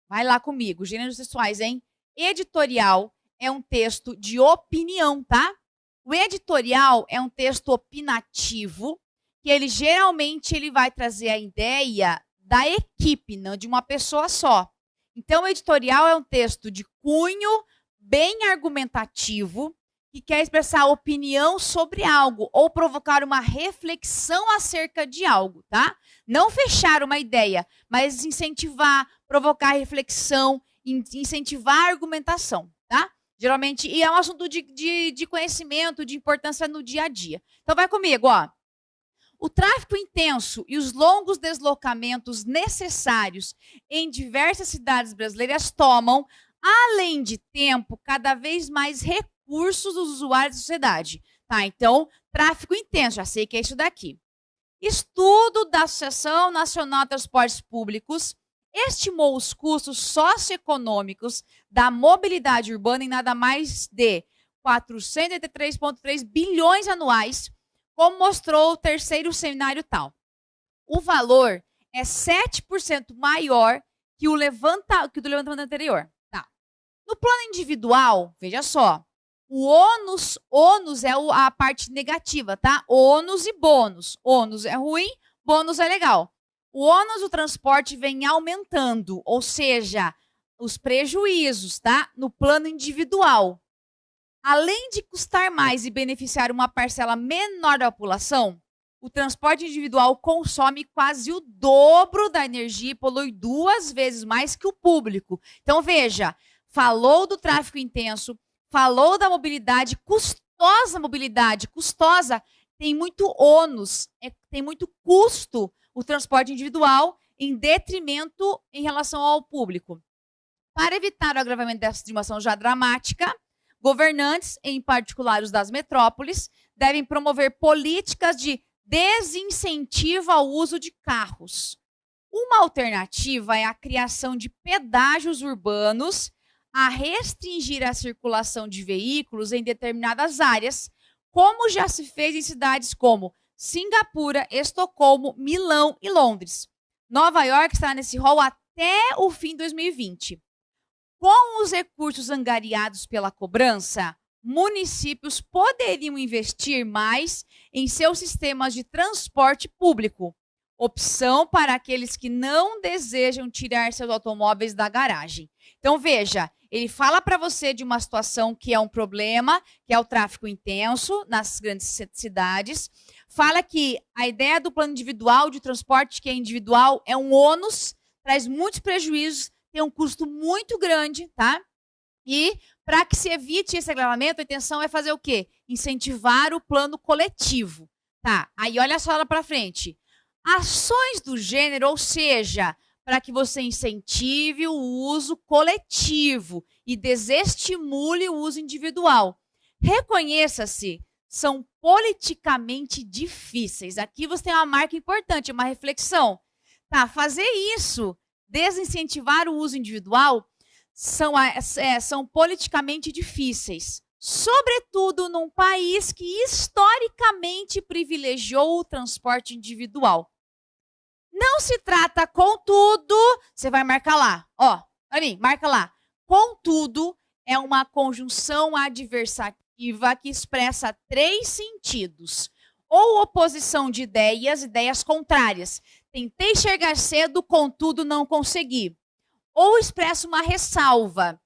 vai lá comigo, gêneros textuais, hein? Editorial é um texto de opinião, tá? O editorial é um texto opinativo, que ele geralmente vai trazer a ideia da equipe, não de uma pessoa só. Então, o editorial é um texto de cunho bem argumentativo, que quer expressar opinião sobre algo ou provocar uma reflexão acerca de algo, tá? Não fechar uma ideia, mas incentivar, provocar reflexão, incentivar a argumentação, tá? Geralmente, e é um assunto de conhecimento, de importância no dia a dia. Então, vai comigo, ó. O tráfego intenso e os longos deslocamentos necessários em diversas cidades brasileiras tomam, além de tempo, cada vez mais recursos dos usuários da sociedade. Tá, então, tráfego intenso, já sei que é isso daqui. Estudo da Associação Nacional de Transportes Públicos estimou os custos socioeconômicos da mobilidade urbana em nada mais de 483,3 bilhões anuais, como mostrou o terceiro seminário tal. O valor é 7% maior que o do levantamento anterior. Tá. No plano individual, veja só, o ônus é a parte negativa, tá? Ônus e bônus. Ônus é ruim, bônus é legal. O ônus do transporte vem aumentando, ou seja, os prejuízos, tá? No plano individual. Além de custar mais e beneficiar uma parcela menor da população, o transporte individual consome quase o dobro da energia e polui 2 vezes mais que o público. Então, veja, falou do tráfego intenso, falou da mobilidade, custosa, tem muito ônus, tem muito custo o transporte individual em detrimento em relação ao público. Para evitar o agravamento dessa situação já dramática, governantes, em particular os das metrópoles, devem promover políticas de desincentivo ao uso de carros. Uma alternativa é a criação de pedágios urbanos a restringir a circulação de veículos em determinadas áreas, como já se fez em cidades como Singapura, Estocolmo, Milão e Londres. Nova York está nesse rol até o fim de 2020. Com os recursos angariados pela cobrança, municípios poderiam investir mais em seus sistemas de transporte público, opção para aqueles que não desejam tirar seus automóveis da garagem. Então, veja, ele fala para você de uma situação que é um problema, que é o tráfego intenso nas grandes cidades. Fala que a ideia do plano individual de transporte, que é individual, é um ônus, traz muitos prejuízos, tem um custo muito grande, tá? E para que se evite esse agravamento, a intenção é fazer o quê? Incentivar o plano coletivo, tá? Aí olha só lá para frente. Ações do gênero, ou seja, para que você incentive o uso coletivo e desestimule o uso individual. Reconheça-se, são politicamente difíceis. Aqui você tem uma marca importante, uma reflexão. Tá, fazer isso, desincentivar o uso individual, são politicamente difíceis. Sobretudo num país que historicamente privilegiou o transporte individual. Não se trata, contudo, você vai marcar lá, ó, ali, marca lá. Contudo, é uma conjunção adversativa que expressa 3 sentidos. Ou oposição de ideias contrárias. Tentei chegar cedo, contudo não consegui. Ou expressa uma ressalva.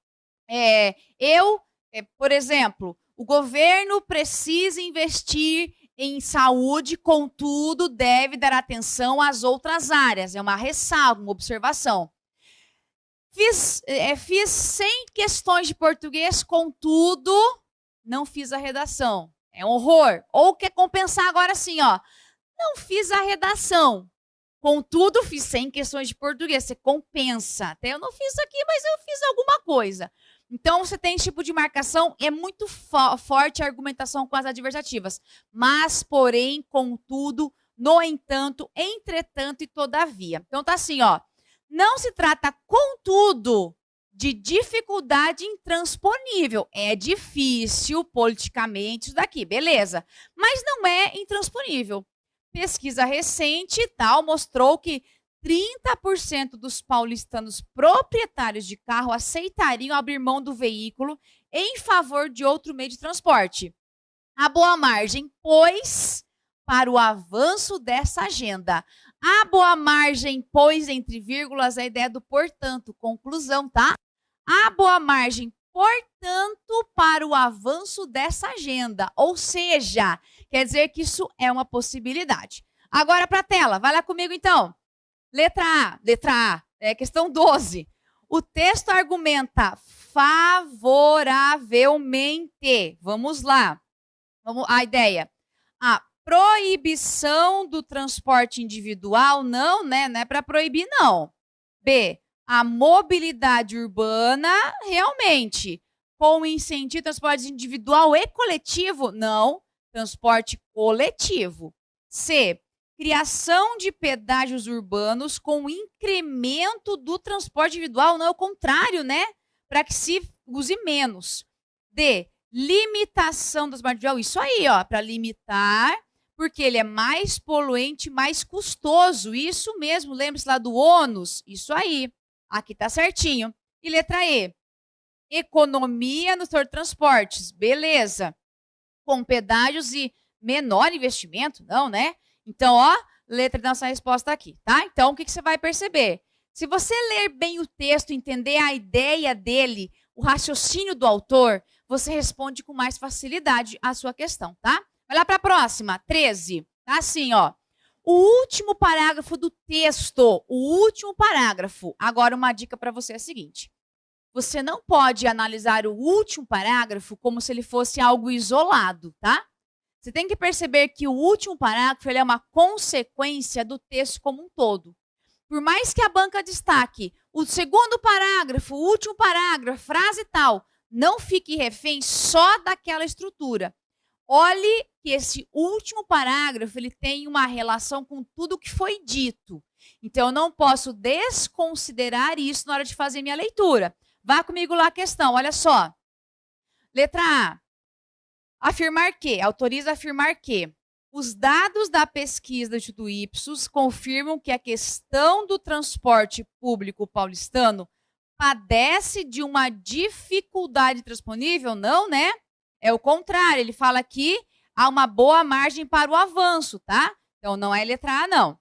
Por exemplo, o governo precisa investir em saúde, contudo, deve dar atenção às outras áreas. É uma ressalva, uma observação. Fiz 100 questões de português, contudo, não fiz a redação. É um horror. Ou quer compensar agora assim, ó. Não fiz a redação. Contudo, fiz 100 questões de português. Você compensa. Até eu não fiz aqui, mas eu fiz alguma coisa. Então, você tem esse tipo de marcação, é muito forte a argumentação com as adversativas. Mas, porém, contudo, no entanto, entretanto e todavia. Então, tá assim, ó. Não se trata, contudo, de dificuldade intransponível. É difícil politicamente isso daqui, beleza. Mas não é intransponível. Pesquisa recente e tal mostrou que 30% dos paulistanos proprietários de carro aceitariam abrir mão do veículo em favor de outro meio de transporte. A boa margem, pois, para o avanço dessa agenda. A boa margem, pois, entre vírgulas, a ideia do portanto, conclusão, tá? A boa margem, portanto, para o avanço dessa agenda. Ou seja, quer dizer que isso é uma possibilidade. Agora para a tela, vai lá comigo então. Letra A, questão 12. O texto argumenta favoravelmente. Vamos lá. A ideia. A proibição do transporte individual, não, né? Não é para proibir, não. B, a mobilidade urbana, realmente. Com incentivo transporte individual e coletivo, não. Transporte coletivo. C, criação de pedágios urbanos com incremento do transporte individual, não é o contrário, né? Para que se use menos. D, limitação do transporte individual, isso aí, ó, para limitar, porque ele é mais poluente, mais custoso, isso mesmo, lembre-se lá do ônus, isso aí, aqui tá certinho. E letra E, economia no setor de transportes, beleza, com pedágios e menor investimento, não, né? Então, ó, letra da nossa resposta aqui, tá? Então, o que você vai perceber? Se você ler bem o texto, entender a ideia dele, o raciocínio do autor, você responde com mais facilidade a sua questão, tá? Vai lá para a próxima, 13. Tá assim, ó. O último parágrafo do texto, o último parágrafo. Agora, uma dica para você é a seguinte. Você não pode analisar o último parágrafo como se ele fosse algo isolado, tá? Você tem que perceber que o último parágrafo ele é uma consequência do texto como um todo. Por mais que a banca destaque o segundo parágrafo, o último parágrafo, frase tal, não fique refém só daquela estrutura. Olhe que esse último parágrafo ele tem uma relação com tudo que foi dito. Então, eu não posso desconsiderar isso na hora de fazer minha leitura. Vá comigo lá a questão, olha só. Letra A. Afirmar que, autoriza afirmar que os dados da pesquisa do Instituto Ipsos confirmam que a questão do transporte público paulistano padece de uma dificuldade transponível? Não, né? É o contrário, ele fala que há uma boa margem para o avanço, tá? Então, não é letra A, não.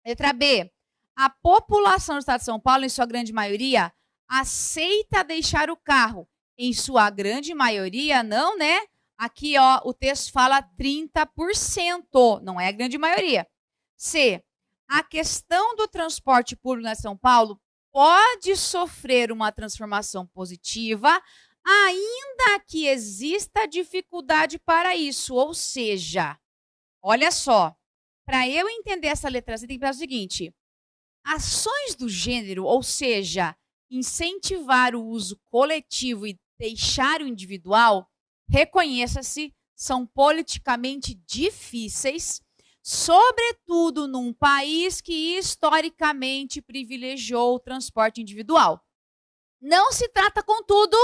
Letra B. A população do estado de São Paulo, em sua grande maioria, aceita deixar o carro. Em sua grande maioria, não, né? Aqui, ó, o texto fala 30%, não é a grande maioria. C. A questão do transporte público na São Paulo pode sofrer uma transformação positiva, ainda que exista dificuldade para isso. Ou seja, olha só, para eu entender essa letra C, tem que pensar o seguinte: ações do gênero, ou seja, incentivar o uso coletivo e deixar o individual, reconheça-se, são politicamente difíceis, sobretudo num país que historicamente privilegiou o transporte individual. Não se trata, contudo,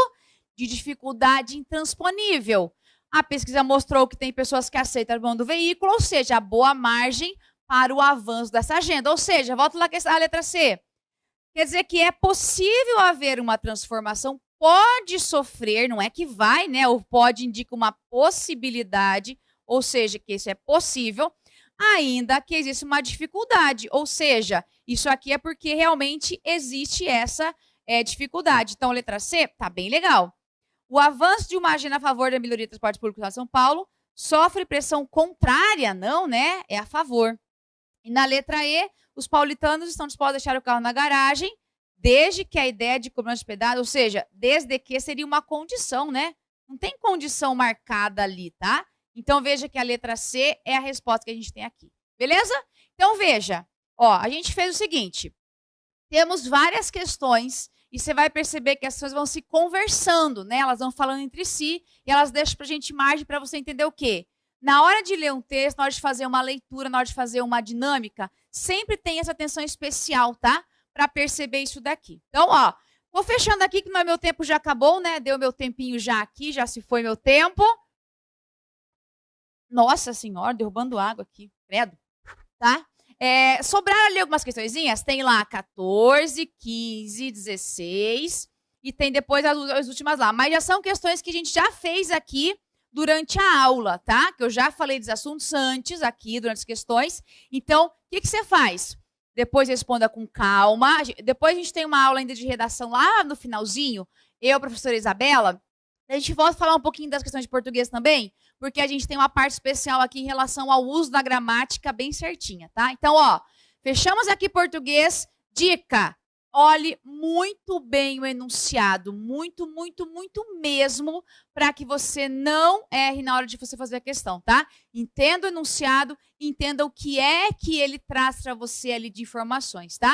de dificuldade intransponível. A pesquisa mostrou que tem pessoas que aceitam a mão do veículo, ou seja, a boa margem para o avanço dessa agenda. Ou seja, volto lá à letra C. Quer dizer que é possível haver uma transformação, pode sofrer, não é que vai, né? O pode indica uma possibilidade, ou seja, que isso é possível, ainda que exista uma dificuldade. Ou seja, isso aqui é porque realmente existe essa dificuldade. Então, letra C, tá bem legal. O avanço de uma agenda a favor da melhoria do transporte público em São Paulo sofre pressão contrária, não, né? É a favor. E na letra E, os paulitanos estão dispostos a deixar o carro na garagem, desde que a ideia de cobrança de hospedagem, ou seja, desde que seria uma condição, né? Não tem condição marcada ali, tá? Então, veja que a letra C é a resposta que a gente tem aqui. Beleza? Então, veja. Ó, a gente fez o seguinte. Temos várias questões e você vai perceber que as questões vão se conversando, né? Elas vão falando entre si e elas deixam pra gente margem para você entender o quê? Na hora de ler um texto, na hora de fazer uma leitura, na hora de fazer uma dinâmica, sempre tem essa atenção especial, tá? Para perceber isso daqui. Então, ó, vou fechando aqui que meu tempo já acabou, né? Deu meu tempinho já aqui, já se foi meu tempo. Nossa Senhora, derrubando água aqui, credo, tá? Sobraram ali algumas questõezinhas, tem lá 14, 15, 16 e tem depois as últimas lá. Mas já são questões que a gente já fez aqui durante a aula, tá? Que eu já falei dos assuntos antes aqui, durante as questões. Então, o que você faz? Depois responda com calma. Depois a gente tem uma aula ainda de redação lá no finalzinho. Eu, professora Isabela, a gente volta a falar um pouquinho das questões de português também, porque a gente tem uma parte especial aqui em relação ao uso da gramática bem certinha, tá? Então, ó, fechamos aqui português. Dica: olhe muito bem o enunciado, muito, muito, muito mesmo, para que você não erre na hora de você fazer a questão, tá? Entenda o enunciado, entenda o que é que ele traz para você ali de informações, tá?